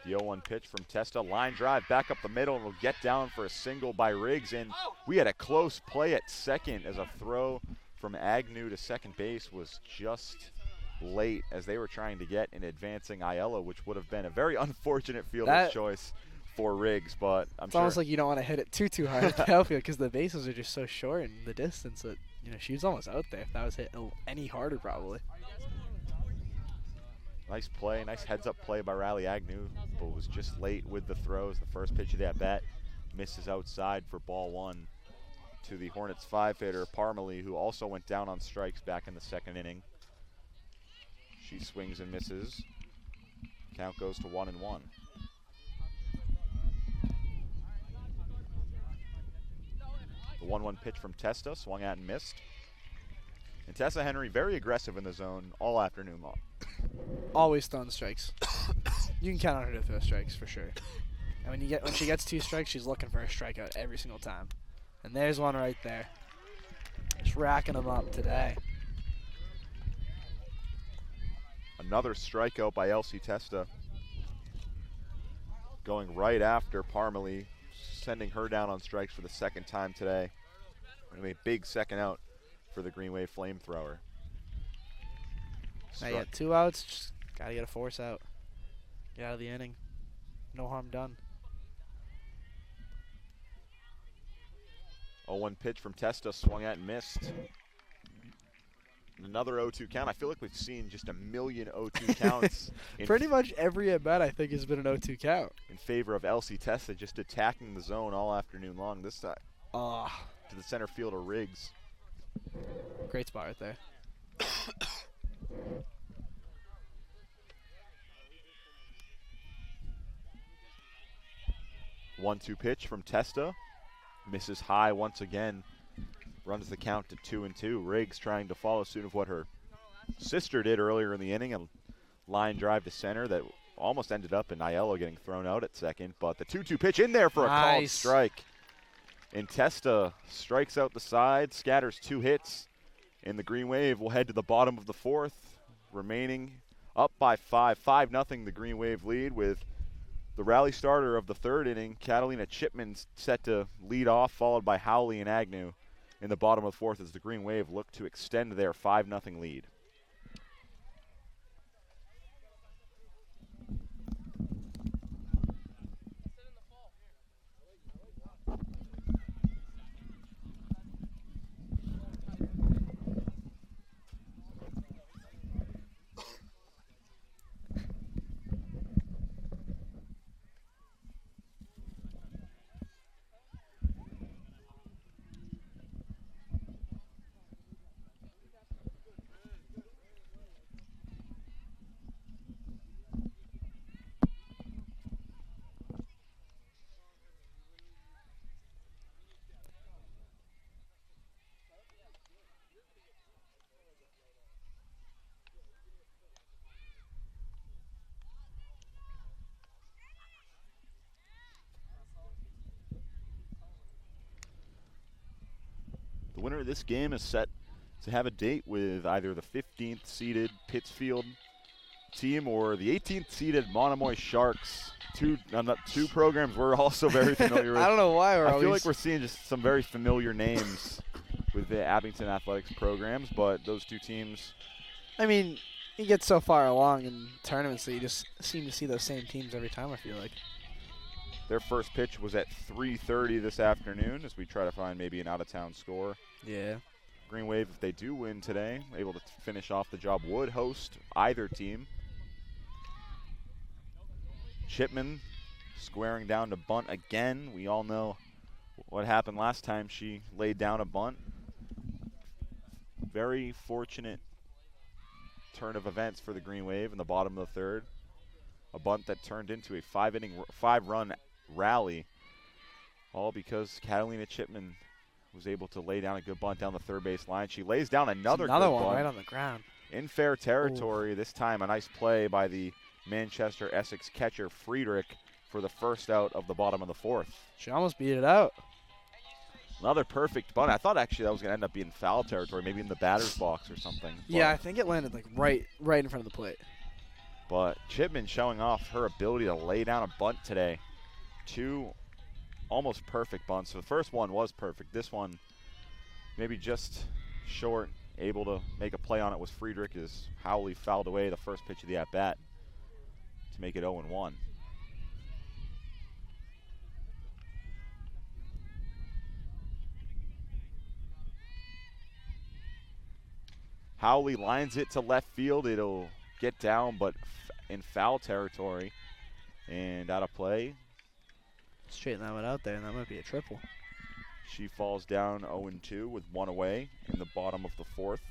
The 0-1 pitch from Testa. Line drive back up the middle, and will get down for a single by Riggs. And we had a close play at second as a throw from Agnew to second base was just late as they were trying to get an advancing Aiello, which would have been a very unfortunate fielder's choice for Riggs. But it's almost like you don't want to hit it too hard at the outfield because the bases are just so short in the distance that, you know, she was almost out there if that was hit any harder probably. Nice play, nice heads-up play by Riley Agnew, but was just late with the throws. The first pitch of that bat misses outside for ball 1 to the Hornets 5-hitter, Parmalee, who also went down on strikes back in the second inning. She swings and misses. Count goes to 1-1. The 1-1 pitch from Testa, swung at and missed. And Tessa Henry very aggressive in the zone all afternoon long. Always throwing strikes. You can count on her to throw strikes for sure. And when she gets 2 strikes, she's looking for a strikeout every single time. And there's one right there. Just racking them up today. Another strikeout by Elsie Testa. Going right after Parmalee, sending her down on strikes for the second time today. And a big second out for the Green Wave flamethrower. Now you got 2 outs, just gotta get a force out. Get out of the inning. No harm done. 0-1 pitch from Testa, swung at and missed. Another 0-2 count. I feel like we've seen just a million 0-2 counts. Pretty much every at-bat, I think, has been an 0-2 count. In favor of Elsie Testa, just attacking the zone all afternoon long. This time to the center fielder, Riggs. Great spot right there. 1-2 pitch from Testa. Misses high once again. Runs the count to 2-2. Riggs trying to follow suit of what her sister did earlier in the inning. A line drive to center that almost ended up in Aiello getting thrown out at second. But the 2-2 pitch in there for a called strike. And Testa strikes out the side, scatters 2 hits. And the Green Wave will head to the bottom of the 4th. Remaining up by 5-0 the Green Wave lead with the rally starter of the 3rd inning, Catalina Chipman, set to lead off, followed by Howley and Agnew in the bottom of the 4th as the Green Wave look to extend their 5-0 lead. The winner of this game is set to have a date with either the 15th seeded Pittsfield team or the 18th seeded Monomoy Sharks. Two programs we're also very familiar with. I don't know why I feel like we're seeing just some very familiar names with the Abington Athletics programs, but those 2 teams. I mean, you get so far along in tournaments that you just seem to see those same teams every time, I feel like. Their first pitch was at 3:30 this afternoon as we try to find maybe an out-of-town score. Yeah. Green Wave, if they do win today, able to finish off the job, would host either team. Chipman squaring down to bunt again. We all know what happened last time she laid down a bunt. Very fortunate turn of events for the Green Wave in the bottom of the 3rd. A bunt that turned into a 5-run rally, all because Catalina Chipman was able to lay down a good bunt down the 3rd base line. She lays down another good one bunt right on the ground. in fair territory. Ooh. This time a nice play by the Manchester Essex catcher Friedrich for the first out of the bottom of the fourth. She almost beat it out. Another perfect bunt. I thought actually that was going to end up being foul territory, maybe in the batter's box or something. Yeah, I think it landed like right in front of the plate. But Chipman showing off her ability to lay down a bunt today. 2 almost perfect bunts. So the first one was perfect. This one maybe just short. Able to make a play on it was Friedrich as Howley fouled away the first pitch of the at-bat to make it 0-1. Howley lines it to left field. It'll get down, but in foul territory and out of play. Straighten that one out there, and that might be a triple. She falls down 0-2 with 1 away in the bottom of the fourth.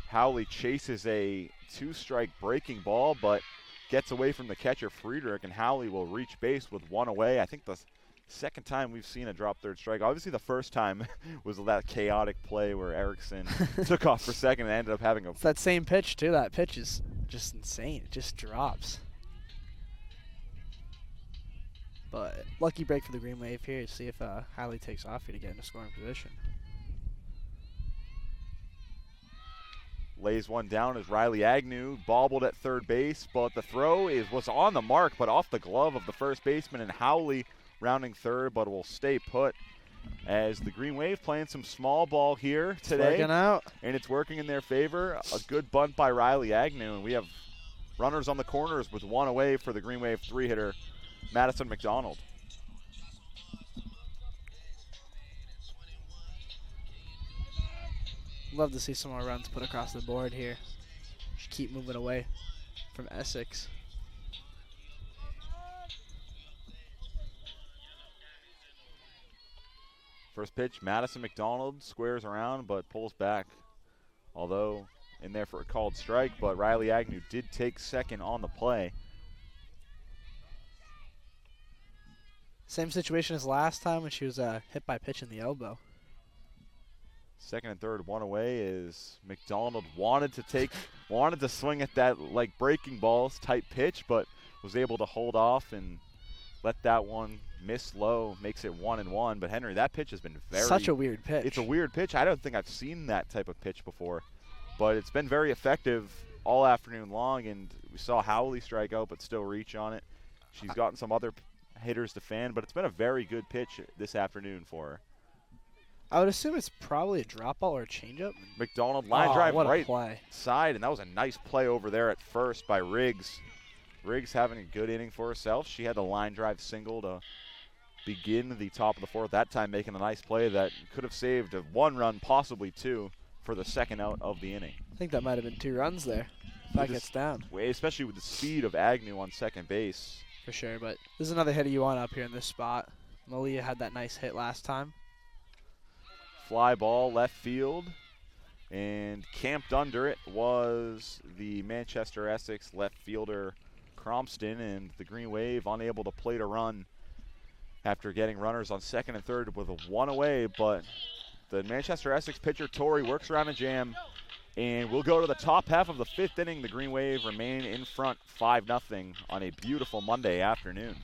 Howley chases a 2-strike breaking ball, but gets away from the catcher Friedrich, and Howley will reach base with 1 away. I think the second time we've seen a drop third strike. Obviously the first time was that chaotic play where Erickson took off for second and ended up having a... It's that same pitch, too. That pitch is just insane. It just drops. But lucky break for the Green Wave here. See if Howley takes off here to get into scoring position. Lays one down as Riley Agnew bobbled at third base, but the throw was on the mark, but off the glove of the first baseman, and Howley rounding third, but will stay put as the Green Wave playing some small ball here today. It's working out. And it's working in their favor. A good bunt by Riley Agnew, and we have runners on the corners with 1 away for the Green Wave 3-hitter, Madison McDonald. Love to see some more runs put across the board here. Should keep moving away from Essex. First pitch, Madison McDonald squares around but pulls back. Although in there for a called strike, but Riley Agnew did take second on the play. Same situation as last time when she was hit by a pitch in the elbow. Second and third, 1 away is McDonald wanted to swing at that like breaking balls type pitch, but was able to hold off and let that one miss low, makes it 1-1. But Henry, that pitch has been such a weird pitch. It's a weird pitch. I don't think I've seen that type of pitch before, but it's been very effective all afternoon long, and we saw Howley strike out but still reach on it. She's gotten some other hitters to fan, but it's been a very good pitch this afternoon for her. I would assume it's probably a drop ball or a changeup. McDonald line drive right play. Side, and that was a nice play over there at first by Riggs. Riggs having a good inning for herself. She had the line drive single to begin the top of the fourth, that time making a nice play that could have saved 1 run, possibly 2, for the second out of the inning. I think that might have been 2 runs there if that gets down. Especially with the speed of Agnew on second base. For sure, but this is another hitter you want up here in this spot. MIAA had that nice hit last time. Fly ball left field, and camped under it was the Manchester Essex left fielder Cromston, and the Green Wave unable to plate a run after getting runners on second and third with a 1 away, but the Manchester Essex pitcher Torrey works around a jam, and we'll go to the top half of the 5th inning. The Green Wave remain in front 5-0 on a beautiful Monday afternoon.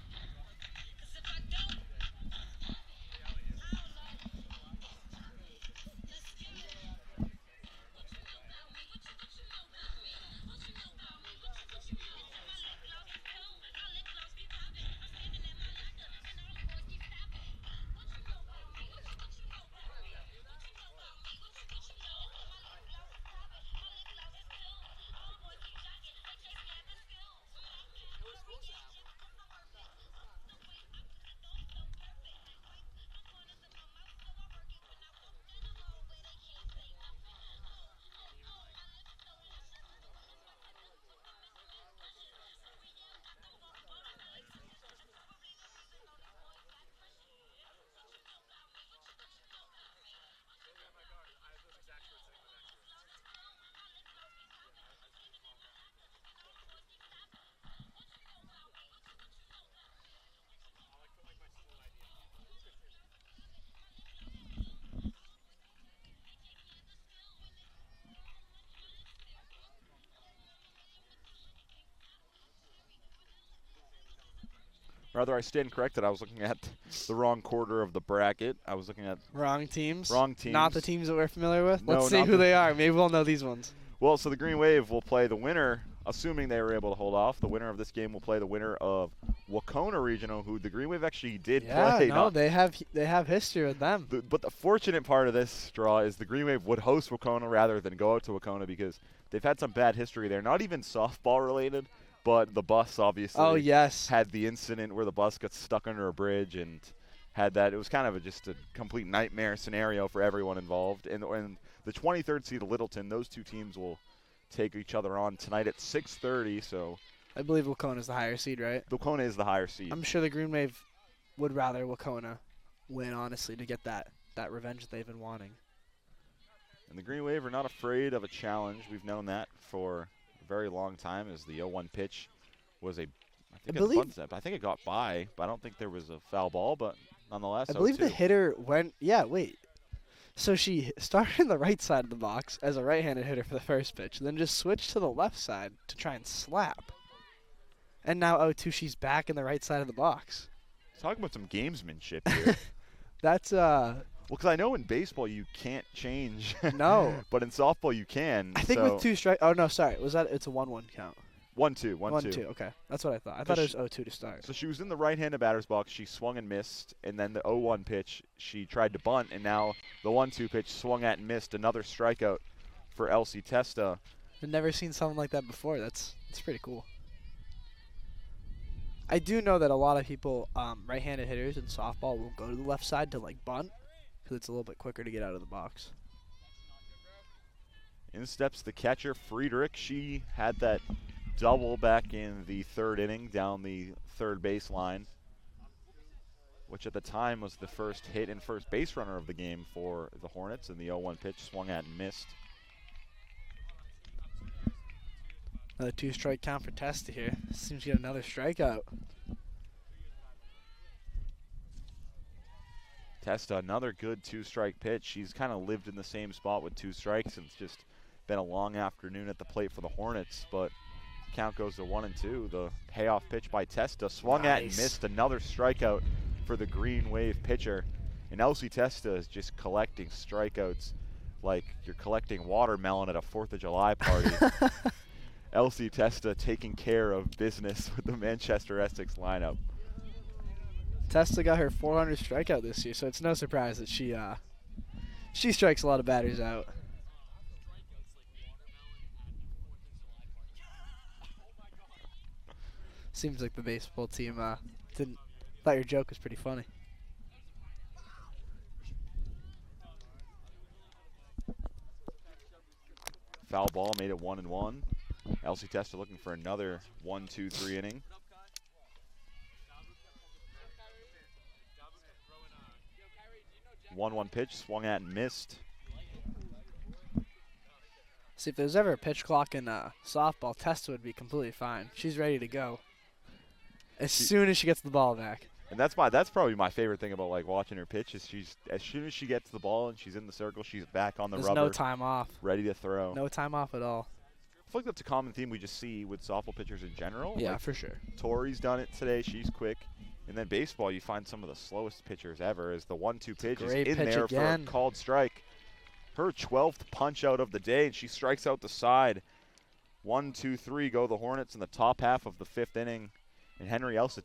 Rather, I stand corrected. I was looking at the wrong quarter of the bracket. I was looking at Wrong teams. wrong teams. Not the teams that we're familiar with. No, Let's see not who the- they are. Maybe we'll know these ones. Well, so the Green Wave will play the winner, assuming they were able to hold off. The winner of this game will play the winner of Wacona Regional, who the Green Wave actually did play. No, they have history with them. But the fortunate part of this draw is the Green Wave would host Wacona rather than go out to Wacona because they've had some bad history there. Not even softball related, but the bus obviously had the incident where the bus got stuck under a bridge and had that. It was kind of just a complete nightmare scenario for everyone involved. And the 23rd seed of Littleton, those two teams will take each other on tonight at 6:30. So I believe Wacona is the higher seed, right? Wacona is the higher seed. I'm sure the Green Wave would rather Wacona win, honestly, to get that revenge that they've been wanting. And the Green Wave are not afraid of a challenge. We've known that for a very long time, as the 0-1 pitch was I think it got by, but I don't think there was a foul ball, but nonetheless, I believe 0-2. the hitter went, so she started in the right side of the box as a right-handed hitter for the first pitch, then just switched to the left side to try and slap. And now 0-2, she's back in the right side of the box. Talking about some gamesmanship here. That's well, because I know in baseball you can't change. No. But in softball you can. I think with 2 strikes. Oh no, sorry. It's a 1-1 count. 1-2. 1-2. Okay, that's what I thought. I thought it was 0-2 to start. So she was in the right-handed batter's box. She swung and missed, and then the 0-1 pitch she tried to bunt, and now the 1-2 pitch swung at and missed. Another strikeout for Elsie Testa. I've never seen something like that before. That's pretty cool. I do know that a lot of people, right-handed hitters in softball, will go to the left side to like bunt because it's a little bit quicker to get out of the box. In steps the catcher, Friedrich. She had that double back in the 3rd inning down the 3rd baseline, which at the time was the first hit and first base runner of the game for the Hornets, and the 0-1 pitch swung at and missed. Another 2-strike count for Testa here. Seems to get another strikeout. Testa, another good 2-strike pitch. She's kind of lived in the same spot with 2 strikes, and it's just been a long afternoon at the plate for the Hornets, but count goes to 1-2. The payoff pitch by Testa swung at and missed. Another strikeout for the Green Wave pitcher. And Elsie Testa is just collecting strikeouts like you're collecting watermelon at a 4th of July party. Elsie Testa taking care of business with the Manchester Essex lineup. Testa got her 400th strikeout this year, so it's no surprise that she strikes a lot of batters out. Seems like the baseball team thought your joke was pretty funny. Foul ball made it 1-1. Elsie Testa looking for another 1-2-3 inning. One pitch swung at and missed. See, if there's ever a pitch clock in softball, Testa would be completely fine. She's ready to go as soon as she gets the ball back. And that's probably my favorite thing about like watching her pitch is she's as soon as she gets the ball and she's in the circle, she's back on the rubber. There's no time off. Ready to throw. No time off at all. I feel like that's a common theme we just see with softball pitchers in general. Yeah, like for sure. Tori's done it today. She's quick. And then baseball, you find some of the slowest pitchers ever as the 1-2 pitch is in there for a called strike. Her 12th punch out of the day, and she strikes out the side. 1-2-3 go the Hornets in the top half of the 5th inning. And Elsie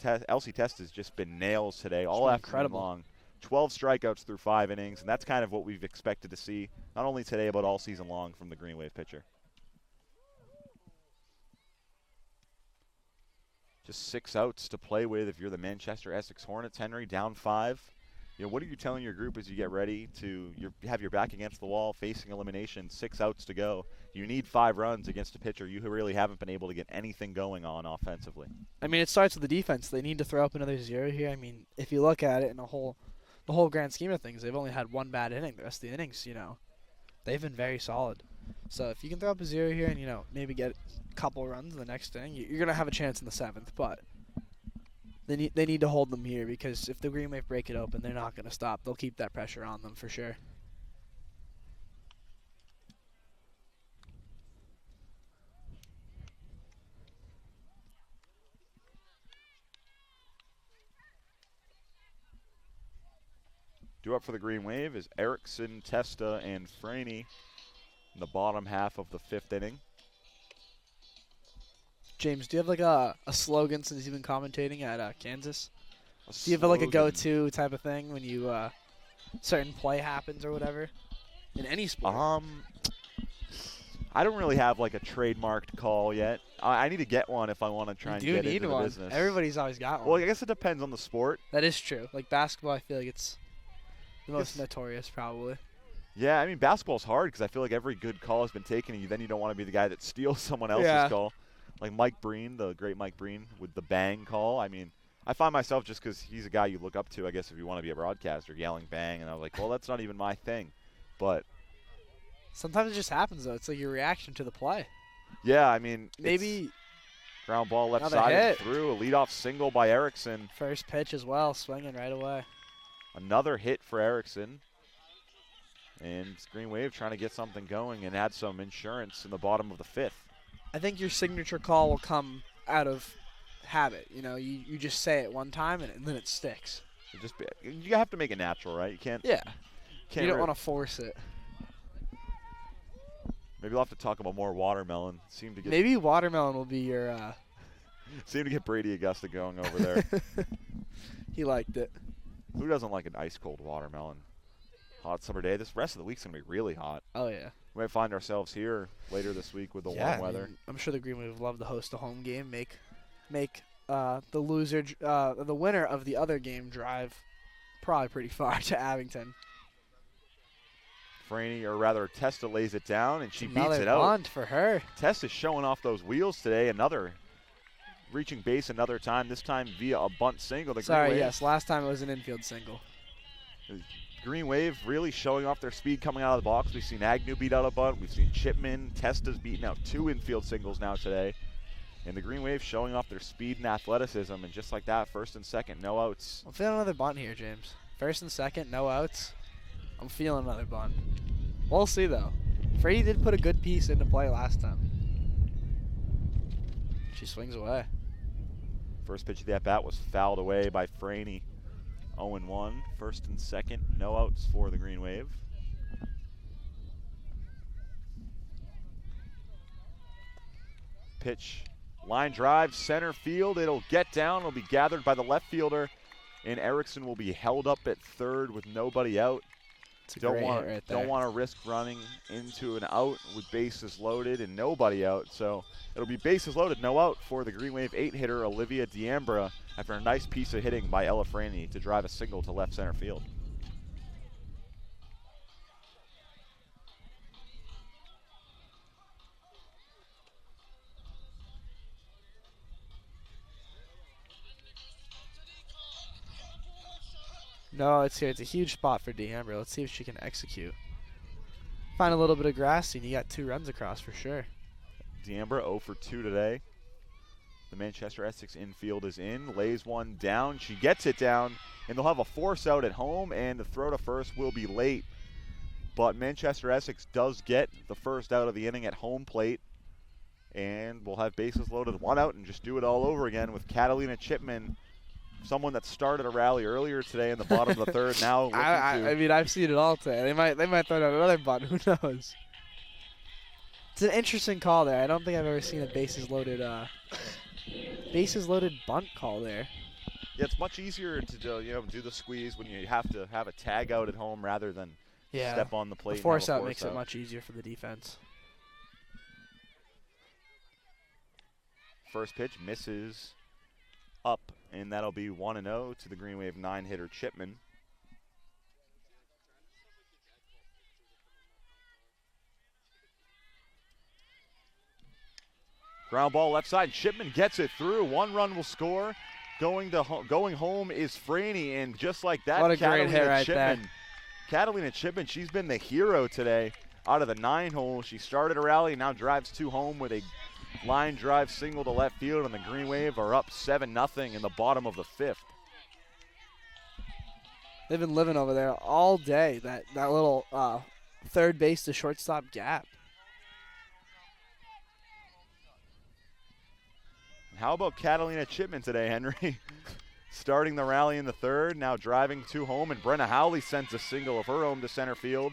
Testa has just been nails today, all afternoon long. 12 strikeouts through 5 innings, and that's kind of what we've expected to see, not only today but all season long from the Green Wave pitcher. Just 6 outs to play with if you're the Manchester Essex Hornets. Henry down 5. You know, what are you telling your group as you get ready to have your back against the wall, facing elimination, 6 outs to go? You need 5 runs against a pitcher you really haven't been able to get anything going on offensively. I mean, it starts with the defense. They need to throw up another 0 here. I mean, if you look at it in the whole grand scheme of things, they've only had 1 bad inning. The rest of the innings, they've been very solid. So if you can throw up a 0 here and, maybe get a couple runs in the next inning, you're going to have a chance in the 7th. But they need to hold them here because if the Green Wave break it open, they're not going to stop. They'll keep that pressure on them for sure. Due up for the Green Wave is Erickson, Testa, and Franey in the bottom half of the 5th inning. James, do you have like a slogan since you've been commentating at Kansas? Do you have like a Slogan. go-to type of thing when you certain play happens or whatever in any sport? I don't really have like a trademarked call yet. I need to get one if I want to try and get into the business. Everybody's always got one. Well, I guess it depends on the sport. That is true. Like basketball, I feel like it's the most notorious probably. Yeah, I mean, basketball's hard because I feel like every good call has been taken, and then you don't want to be the guy that steals someone else's call. Like Mike Breen, the great Mike Breen, with the bang call. I mean, I find myself, just because he's a guy you look up to, I guess, if you want to be a broadcaster, yelling bang, and I was like, well, that's not even my thing. But sometimes it just happens, though. It's like your reaction to the play. Yeah, I mean, maybe ground ball left side and through. A leadoff single by Erickson. First pitch as well, swinging right away. Another hit for Erickson. And Green Wave trying to get something going and add some insurance in the bottom of the 5th. I think your signature call will come out of habit. You know, you just say it one time and then it sticks. You have to make it natural, right? You can't. Yeah. You don't want to force it. Maybe we'll have to talk about more watermelon. Maybe watermelon will be your. Seem to get Brady Augusta going over there. He liked it. Who doesn't like an ice cold watermelon? Hot summer day. This rest of the week's gonna be really hot. Oh yeah. We might find ourselves here later this week with the warm weather. I'm sure the Green Wave would love to host a home game. Make the winner of the other game drive probably pretty far to Abington. Franey, or rather Testa, lays it down, and she beats it out. Another bunt out. for her. Testa's showing off those wheels today. Reaching base another time, this time via a bunt single. Last time it was an infield single. Green Wave really showing off their speed coming out of the box. We've seen Agnew beat out a bunt. We've seen Chipman. Testa's beaten out 2 infield singles now today. And the Green Wave showing off their speed and athleticism. And just like that, first and second, no outs. I'm feeling another bunt here, James. First and second, no outs. I'm feeling another bunt. We'll see, though. Frady did put a good piece into play last time. She swings away. First pitch of the at-bat was fouled away by Franey. 0-1, first and second, no outs for the Green Wave. Pitch, line drive, center field. It'll get down. It'll be gathered by the left fielder, and Erickson will be held up at third with nobody out. Don't want to risk running into an out with bases loaded and nobody out. So it'll be bases loaded, no out for the Green Wave 8-hitter Olivia Diambra after a nice piece of hitting by Ella Franey to drive a single to left center field. No, it's here. It's a huge spot for Diambra. Let's see if she can execute. Find a little bit of grass, and you got 2 runs across for sure. Diambra 0 for 2 today. The Manchester Essex infield is in. Lays one down. She gets it down, and they'll have a force out at home, and the throw to first will be late. But Manchester Essex does get the first out of the inning at home plate, and we'll have bases loaded, 1 out, and just do it all over again with Catalina Chipman, someone that started a rally earlier today in the bottom of the 3rd. Now, I mean, I've seen it all today. They might throw down another bunt. Who knows? It's an interesting call there. I don't think I've ever seen a bases loaded bunt call there. Yeah, it's much easier to do the squeeze when you have to have a tag out at home rather than step on the plate. The force out makes it much easier for the defense. First pitch misses up, and that'll be 1-0 to the Green Wave 9-hitter Chipman. Ground ball left side. Chipman gets it through. 1 run will score. Going home is Franey, and just like that, what a great hit right there. Catalina Chipman, she's been the hero today out of the 9-hole. She started a rally, now drives 2 home with a line drive single to left field, and the Green Wave are up 7-0 in the bottom of the 5th. They've been living over there all day, that little third base to shortstop gap. How about Catalina Chipman today, Henry? starting the rally in the third, now driving to home, and Brenna Howley sends a single of her own to center field.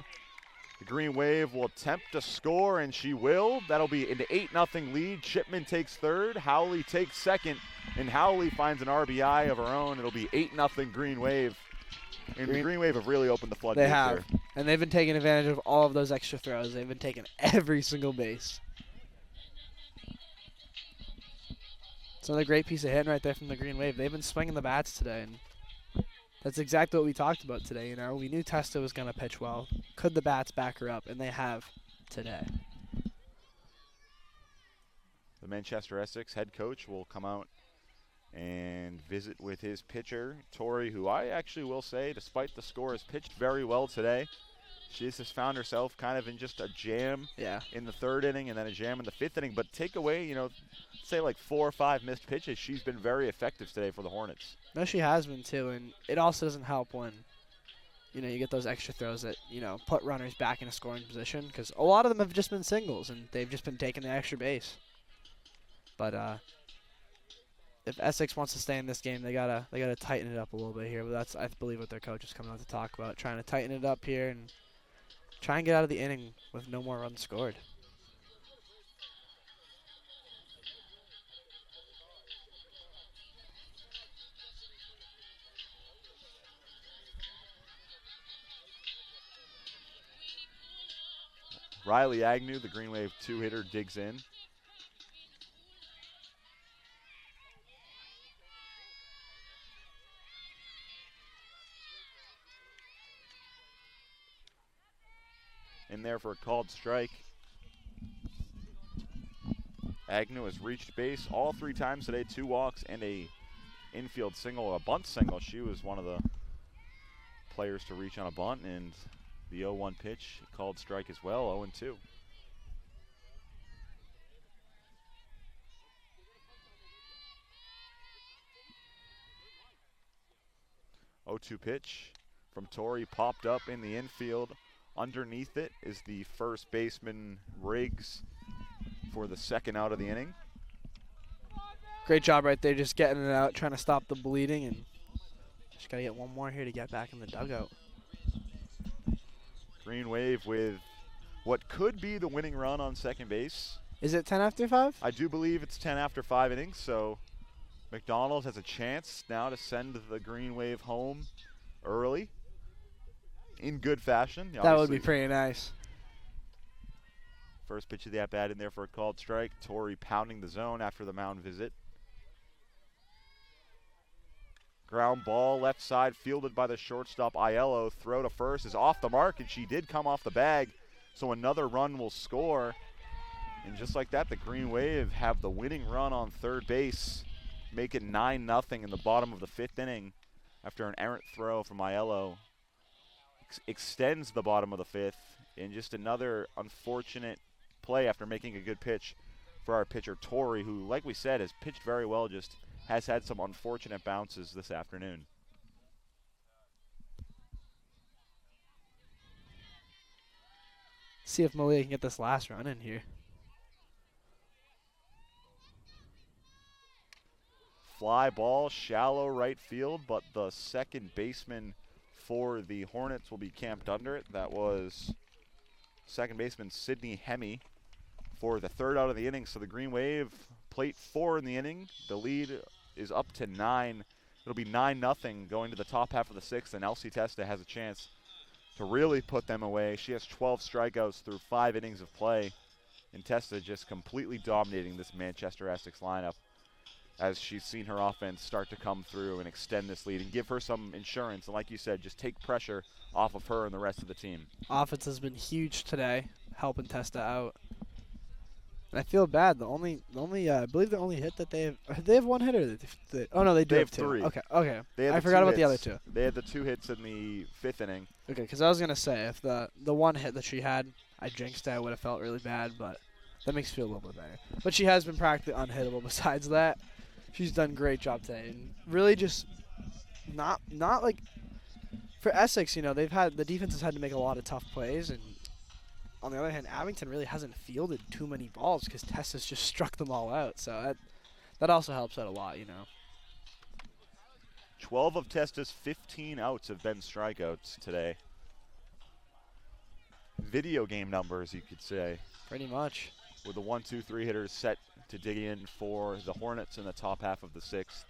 The Green Wave will attempt to score, and she will. That'll be an 8-0 lead. Chipman takes third, Howley takes second, and Howley finds an RBI of her own. It'll be 8-0 Green Wave. And the Green Wave have really opened the floodgates. They have, here. and they've been taking advantage of all of those extra throws. They've been taking every single base. It's another great piece of hitting right there from the Green Wave. They've been swinging the bats today, and that's exactly what we talked about today. You know, we knew Testa was going to pitch well. Could the bats back her up? And they have today. The Manchester Essex head coach will come out and visit with his pitcher, Tori, who I actually will say, despite the score, has pitched very well today. She just has found herself kind of in just a jam in the third inning and then a jam in the fifth inning. But take away, you know, say like 4 or 5 missed pitches, she's been very effective today for the Hornets. No, she has been too, and it also doesn't help when, you know, you get those extra throws that, you know, put runners back in a scoring position, because a lot of them have just been singles, and they've just been taking the extra base. But if Essex wants to stay in this game, they gotta tighten it up a little bit here. But that's, I believe, what their coach is coming out to talk about, trying to tighten it up here and try and get out of the inning with no more runs scored. Riley Agnew, the Green Wave 2-hitter, digs in. In there for a called strike. Agnew has reached base all 3 times today, 2 walks and a infield single, a bunt single. She was one of the players to reach on a bunt, and the 0-1 pitch, called strike as well, 0-2. 0-2 pitch from Tori, popped up in the infield. Underneath it is the first baseman, Riggs, for the second out of the inning. Great job right there, just getting it out, trying to stop the bleeding, and just got to get one more here to get back in the dugout. Green Wave with what could be the winning run on second base. Is it 10 after 5? I do believe it's 10 after 5 innings, so McDonald has a chance now to send the Green Wave home early in good fashion. That would be pretty nice. First pitch of the at-bat in there for a called strike. Tori pounding the zone after the mound visit. Ground ball, left side, fielded by the shortstop, Aiello. Throw to first is off the mark, and she did come off the bag, so another run will score. And just like that, the Green Wave have the winning run on third base, make it 9-0 in the bottom of the 5th inning after an errant throw from Aiello. Extends the bottom of the 5th, and just another unfortunate play after making a good pitch for our pitcher, Tori, who, like we said, has pitched very well, just has had some unfortunate bounces this afternoon. See if MIAA can get this last run in here. Fly ball, shallow right field, but the second baseman for the Hornets will be camped under it. That was second baseman Sydney Hemme for the third out of the inning. So the Green Wave, plate 4 in the inning. The lead is up to 9. It'll be 9-0 going to the top half of the 6th, and Elsie Testa has a chance to really put them away. She has 12 strikeouts through 5 innings of play, and Testa just completely dominating this Manchester Essex lineup as she's seen her offense start to come through and extend this lead and give her some insurance. And like you said, just take pressure off of her and the rest of the team. Offense has been huge today, helping Testa out. And I feel bad. I believe the only hit that they have one hitter. Oh no, they do have 2. 3. Okay. I forgot about the other 2. They had the 2 hits in the 5th inning. Okay, because I was gonna say if the one hit that she had, I jinxed it, I would have felt really bad, but that makes me feel a little bit better. But she has been practically unhittable. Besides that, she's done a great job today, and really just not like for Essex. You know, the defense has had to make a lot of tough plays, and on the other hand, Abington really hasn't fielded too many balls because Tessa's just struck them all out. So that also helps out a lot, you know. 12 of Testa's 15 outs have been strikeouts today. Video game numbers, you could say. Pretty much. With the 1-2-3 hitters set to dig in for the Hornets in the top half of the sixth.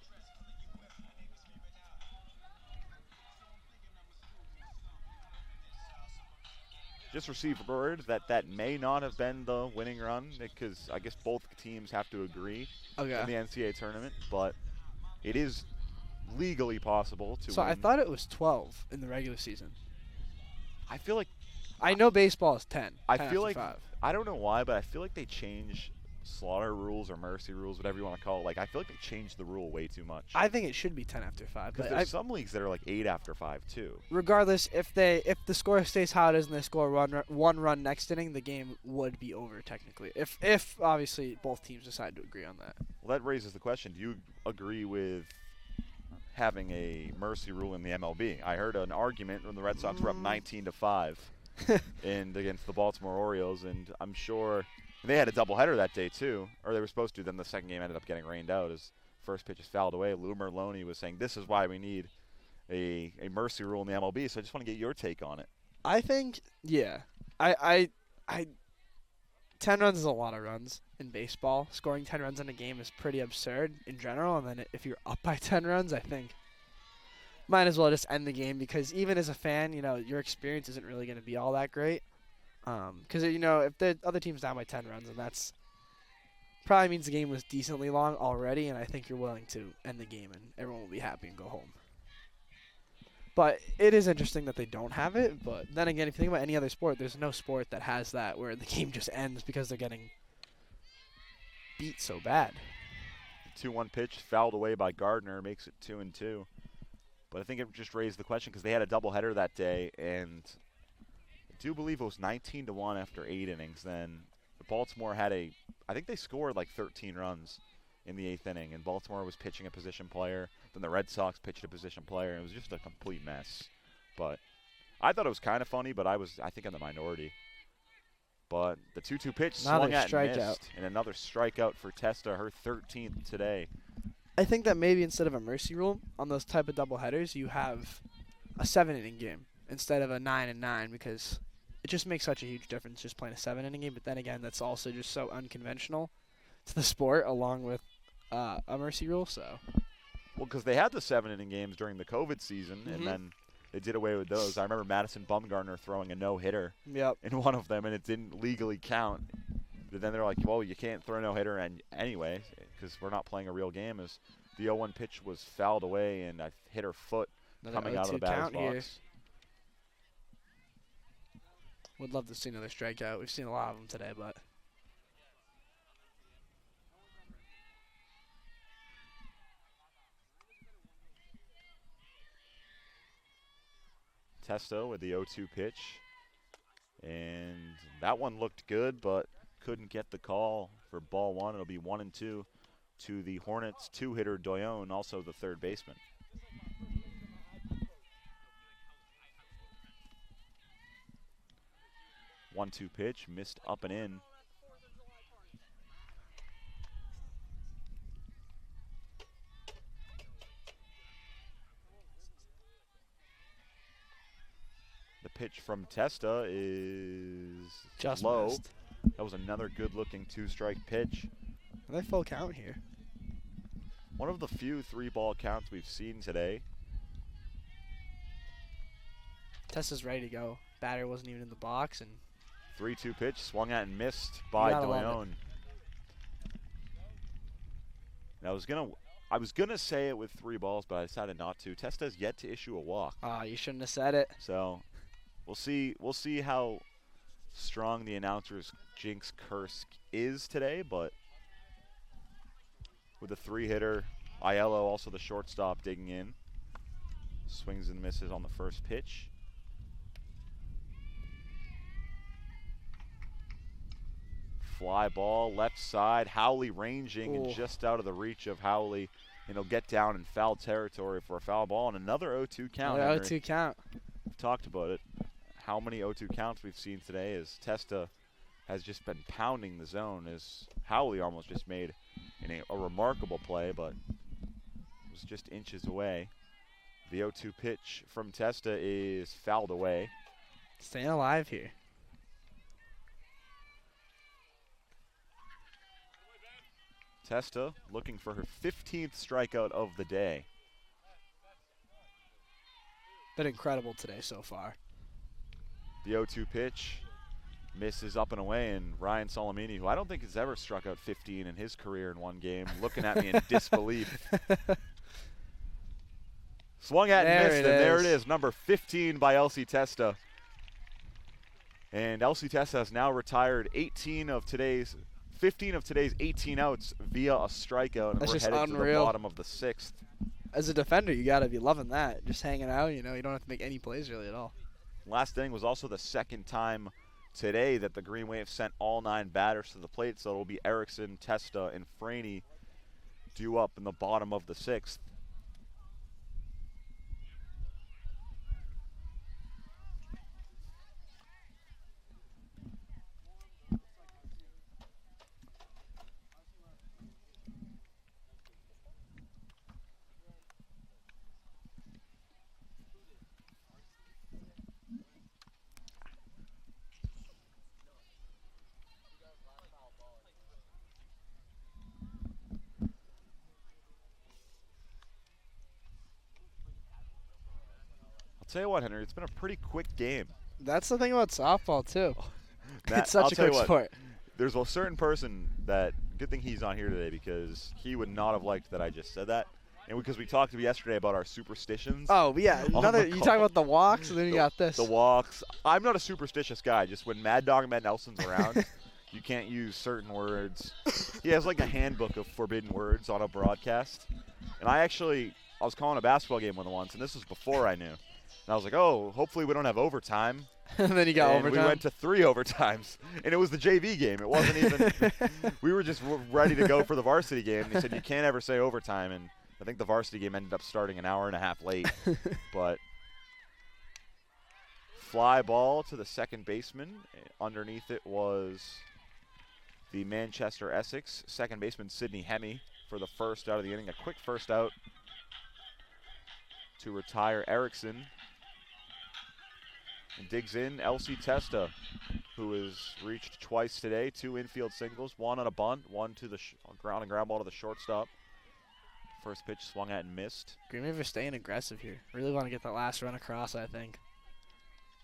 Just received word that may not have been the winning run because I guess both teams have to agree in the NCAA tournament, but it is legally possible to So win. I thought it was 12 in the regular season. I feel like I know baseball is 10. I 10 feel after like 5. I don't know why, but I feel like they change slaughter rules or mercy rules, whatever you want to call it. Like I feel like they changed the rule way too much. I think it should be 10 after 5. Because But there's some leagues that are like 8 after 5 too. regardless, if the score stays how it is and they score one run next inning, the game would be over technically. If obviously both teams decide to agree on that. Well, that raises the question: do you agree with having a mercy rule in the MLB? I heard an argument when the Red Sox were up 19-5 against the Baltimore Orioles, and I'm sure they had a doubleheader that day too, or they were supposed to. Then the second game ended up getting rained out as first pitch is fouled away. Lou Merlone was saying this is why we need a mercy rule in the MLB. So I just want to get your take on it. I think, yeah. I 10 runs is a lot of runs in baseball. Scoring 10 runs in a game is pretty absurd in general. And then if you're up by 10 runs, I think might as well just end the game because even as a fan, your experience isn't really going to be all that great. Because, if the other team's down by 10 runs, and that's probably means the game was decently long already, and I think you're willing to end the game and everyone will be happy and go home. But it is interesting that they don't have it. But then again, if you think about any other sport, there's no sport that has that where the game just ends because they're getting beat so bad. 2-1 pitch fouled away by Gardner makes it 2-2. But I think it just raised the question because they had a doubleheader that day, and I do believe it was 19-1 after 8 innings. Then Baltimore had I think they scored like 13 runs in the 8th inning, and Baltimore was pitching a position player. Then the Red Sox pitched a position player, and it was just a complete mess. But I thought it was kind of funny, but I think in the minority. But the 2-2 pitch swung at and missed, and another strikeout for Testa, her 13th today. I think that maybe instead of a mercy rule on those type of doubleheaders, you have a 7-inning game instead of a 9-9 because it just makes such a huge difference just playing a 7-inning game. But then again, that's also just so unconventional to the sport along with a mercy rule. So, well, because they had the 7-inning games during the COVID season, and then they did away with those. I remember Madison Bumgarner throwing a no-hitter in one of them, and it didn't legally count. But then they're like, well, you can't throw a no-hitter anyway because we're not playing a real game. As the 0-1 pitch was fouled away, and I hit her foot coming out of the batter's box. Here. Would love to see another strikeout. We've seen a lot of them today, but Testa with the 0-2 pitch, and that one looked good, but couldn't get the call for ball one. It'll be 1-2 to the Hornets 2-hitter Doyon, also the third baseman. One-two pitch, missed up and in. The pitch from Testa is just low. Missed. That was another good-looking 2-strike pitch. Are they full count here? One of the few 3-ball counts we've seen today. Testa's ready to go. Batter wasn't even in the box, and 3-2 pitch, swung at and missed by Doyon. And I was gonna say it with 3 balls, but I decided not to. Testa's yet to issue a walk. You shouldn't have said it. So we'll see how strong the announcer's jinx curse is today, but with a 3-hitter, Aiello, also the shortstop, digging in. Swings and misses on the first pitch. Fly ball, left side. Howley ranging and just out of the reach of Howley. And he'll get down in foul territory for a foul ball and another 0-2 count. Another 0-2 count. We've talked about it. How many 0-2 counts we've seen today as Testa has just been pounding the zone, as Howley almost just made a remarkable play, but was just inches away. The 0-2 pitch from Testa is fouled away. Staying alive here. Testa looking for her 15th strikeout of the day. Been incredible today so far. The 0-2 pitch misses up and away, and Ryan Solomini, who I don't think has ever struck out 15 in his career in one game, looking at me in disbelief. Swung at and missed, and there it is, number 15 by Elsie Testa. And Elsie Testa has now retired 15 of today's 18 outs via a strikeout, and That's we're just headed to the unreal. bottom of the 6th. As a defender, you got to be loving that. Just hanging out, you know, you don't have to make any plays really at all. Last inning was also the second time today that the Green Wave sent all 9 batters to the plate, so it'll be Erickson, Testa, and Franey due up in the bottom of the 6th. Tell you what, Henry, it's been a pretty quick game. That's the thing about softball too. Matt, It's such I'll a tell you quick what, sport. There's a certain person that, good thing he's on here today, because he would not have liked that I just said that. And because we talked yesterday about our superstitions. Oh yeah, on another. the You call. talk about the walks, and then you got this. The walks. I'm not a superstitious guy. Just when Mad Dog Matt Nelson's around, you can't use certain words. He has like a handbook of forbidden words on a broadcast. And I was calling a basketball game once, and this was before I knew. And I was like, oh, hopefully we don't have overtime. And then you got and overtime. we went to 3 overtimes, and it was the JV game. It wasn't even – we were just ready to go for the varsity game. And he said you can't ever say overtime, and I think the varsity game ended up starting an hour and a half late. But fly ball to the second baseman. Underneath it was the Manchester Essex second baseman, Sidney Hemme, for the first out of the inning. A quick first out to retire Erickson. And digs in Elsie Testa, who has reached twice today. 2 infield singles, 1 on a bunt, 1 to the ground and ground ball to the shortstop. First pitch swung at and missed. Green Wave are staying aggressive here. Really want to get that last run across, I think.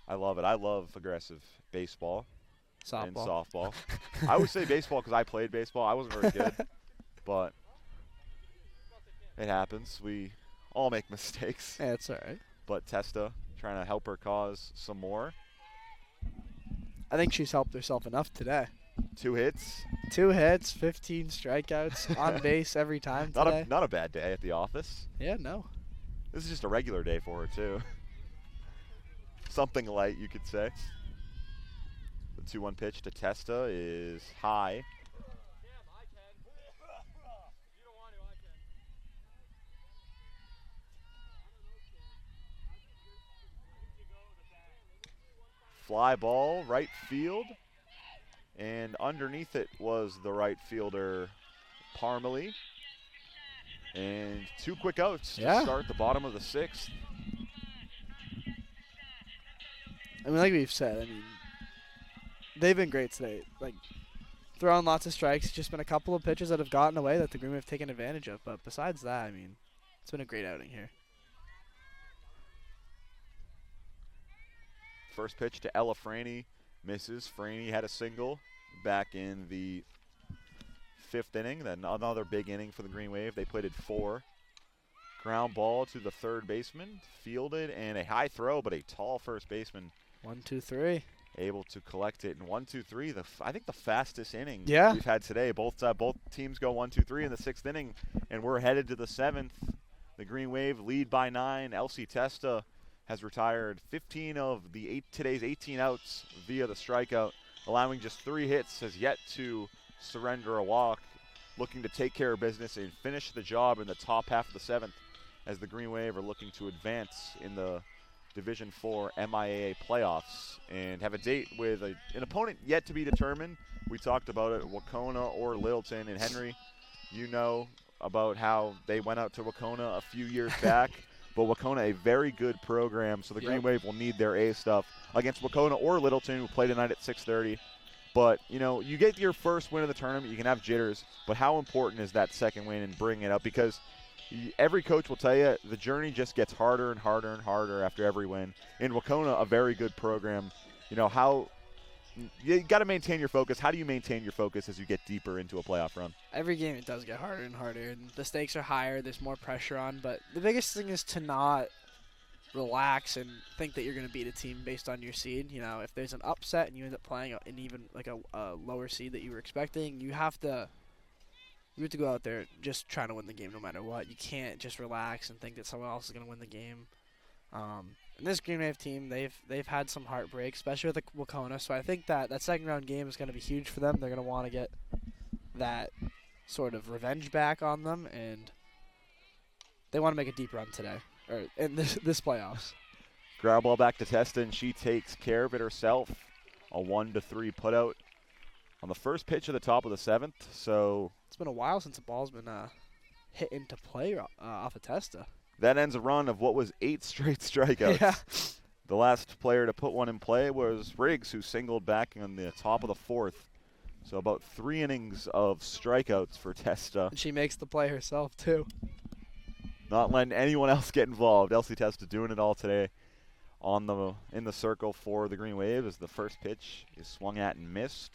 I love it. I love aggressive baseball and Softball. softball. I would say baseball because I played baseball. I wasn't very good, but it happens. We all make mistakes. Yeah, it's all right. But Testa trying to help her cause some more. I think she's helped herself enough today. 2 hits. 2 hits, 15 strikeouts, on base every time today. Not a bad day at the office. Yeah, no. This is just a regular day for her, too. Something light, you could say. The 2-1 pitch to Testa is high. Fly ball, right field. And underneath it was the right fielder, Parmalee. And 2 quick outs to start the bottom of the 6th. I mean, like we've said, they've been great today. Like, throwing lots of strikes. Just been a couple of pitches that have gotten away that the Green Wave have taken advantage of. But besides that, I mean, it's been a great outing here. First pitch to Ella Franey, misses. Franey had a single back in the 5th inning. Then another big inning for the Green Wave. They played it 4. Ground ball to the third baseman, fielded, and a high throw, but a tall first baseman. 1, 2, 3. Able to collect it in 1, 2, 3. I think the fastest inning we've had today. Both teams go 1, 2, 3 in the 6th inning, and we're headed to the 7th. The Green Wave lead by 9. Elsie Testa has retired 15 of today's 18 outs via the strikeout, allowing just 3 hits, has yet to surrender a walk, looking to take care of business and finish the job in the top half of the 7th as the Green Wave are looking to advance in the Division IV MIAA playoffs and have a date with an opponent yet to be determined. We talked about it, Wacona or Littleton. And Henry, you know about how they went out to Wacona a few years back, but Wacona a very good program, so the Yep. Green Wave will need their A stuff against Wacona or Littleton, who play tonight at 6:30. But, you know, you get your first win of the tournament, you can have jitters, but how important is that second win and bringing it up? Because every coach will tell you the journey just gets harder and harder and harder after every win. In Wacona, a very good program. You know, how you got to maintain your focus. How do you maintain your focus as you get deeper into a playoff run? Every game it does get harder and harder, and the stakes are higher. There's more pressure on, but the biggest thing is to not relax and think that you're going to beat a team based on your seed. You know, if there's an upset and you end up playing an even like a lower seed that you were expecting, you have to go out there just trying to win the game no matter what. You can't just relax and think that someone else is going to win the game. And this Green Wave team, they've had some heartbreak, especially with the Wacona. So I think that second round game is going to be huge for them. They're going to want to get that sort of revenge back on them, and they want to make a deep run today or in this playoffs. Ground ball back to Testa, and she takes care of it herself. A 1-3 putout on the first pitch of the top of the 7th. So It's been a while since the ball's been hit into play off of Testa. that ends a run of what was 8 straight strikeouts. Yeah. The last player to put one in play was Riggs, who singled back on the top of the 4th. So about 3 innings of strikeouts for Testa. And she makes the play herself, too. Not letting anyone else get involved. Elsie Testa doing it all today in the circle for the Green Wave as the first pitch is swung at and missed.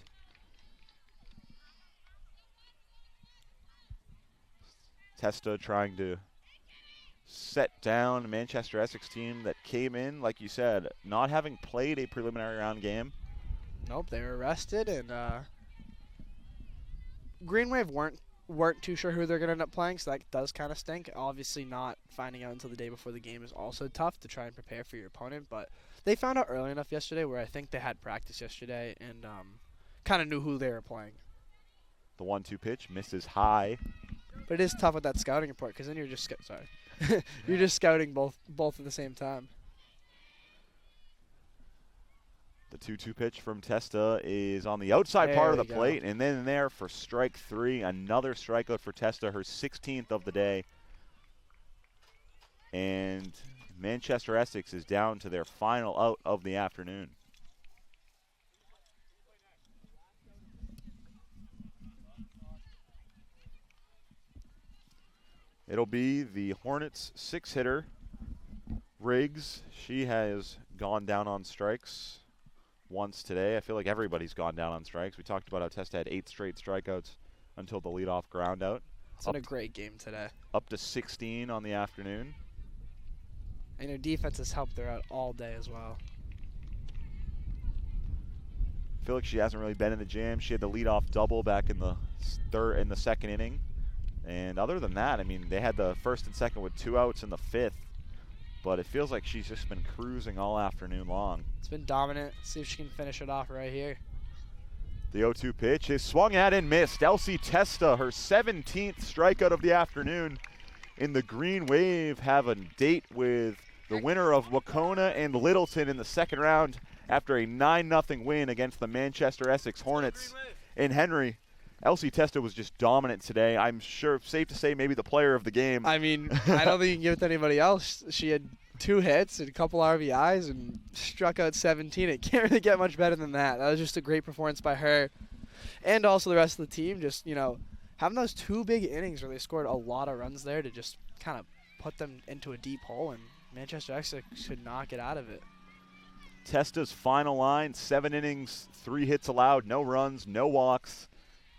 Testa trying to set down a Manchester Essex team that came in, like you said, not having played a preliminary round game. Nope, they were arrested, and Green Wave weren't too sure who they're going to end up playing, so that does kind of stink. Obviously, not finding out until the day before the game is also tough to try and prepare for your opponent, but they found out early enough yesterday where I think they had practice yesterday and kind of knew who they were playing. The 1-2 pitch misses high. But it is tough with that scouting report because then you're just you're just scouting both at the same time. The 2-2 pitch from Testa is on the outside part of the There we plate, and then there for strike 3, another strikeout for Testa, her 16th of the day. And Manchester Essex is down to their final out of the afternoon. It'll be the Hornets 6-hitter, Riggs. She has gone down on strikes once today. I feel like everybody's gone down on strikes. We talked about how Testa had 8 straight strikeouts until the leadoff ground out. It's been a great game today. Up to 16 on the afternoon. And her defense has helped her out all day as well. I feel like she hasn't really been in the jam. She had the leadoff double back in the second inning. And other than that, I mean, they had the first and second with 2 outs in the 5th. But it feels like she's just been cruising all afternoon long. It's been dominant. See if she can finish it off right here. The 0-2 pitch is swung at and missed. Elsie Testa, her 17th strikeout of the afternoon. In the Green Wave have a date with the winner of Wacona and Littleton in the second round after a 9-0 win against the Manchester Essex Hornets. In Henry, Elsie Testa was just dominant today. I'm sure, safe to say, maybe the player of the game. I mean, I don't think you can give it to anybody else. She had 2 hits and a couple RBIs and struck out 17. It can't really get much better than that. That was just a great performance by her. And also the rest of the team, just, you know, having those 2 big innings where they scored a lot of runs there to just kind of put them into a deep hole, and Manchester Essex could not get out of it. Testa's final line, 7 innings, 3 hits allowed, no runs, no walks.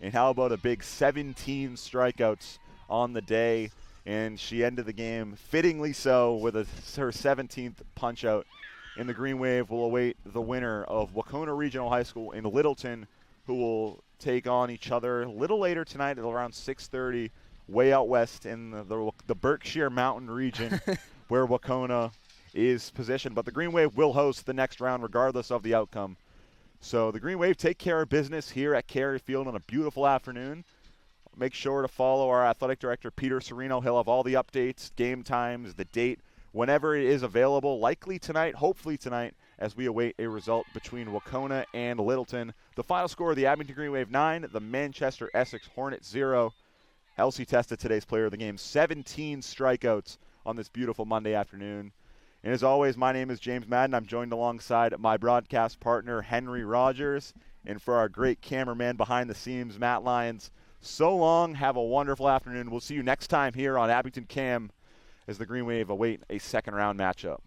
And how about a big 17 strikeouts on the day? And she ended the game fittingly so with her 17th punch-out. And the Green Wave will await the winner of Wacona Regional High School in Littleton, who will take on each other a little later tonight at around 6:30, way out west in the Berkshire Mountain region where Wacona is positioned. But the Green Wave will host the next round regardless of the outcome. So the Green Wave take care of business here at Carey Field on a beautiful afternoon. Make sure to follow our athletic director, Peter Serino. He'll have all the updates, game times, the date, whenever it is available. Likely tonight, hopefully tonight, as we await a result between Wacona and Littleton. The final score of the Abington Green Wave 9, the Manchester Essex Hornets 0. Elsie Testa, today's player of the game, 17 strikeouts on this beautiful Monday afternoon. And as always, my name is James Madden. I'm joined alongside my broadcast partner, Henry Rogers. And for our great cameraman behind the scenes, Matt Lyons, so long. Have a wonderful afternoon. We'll see you next time here on Abington Cam as the Green Wave await a second round matchup.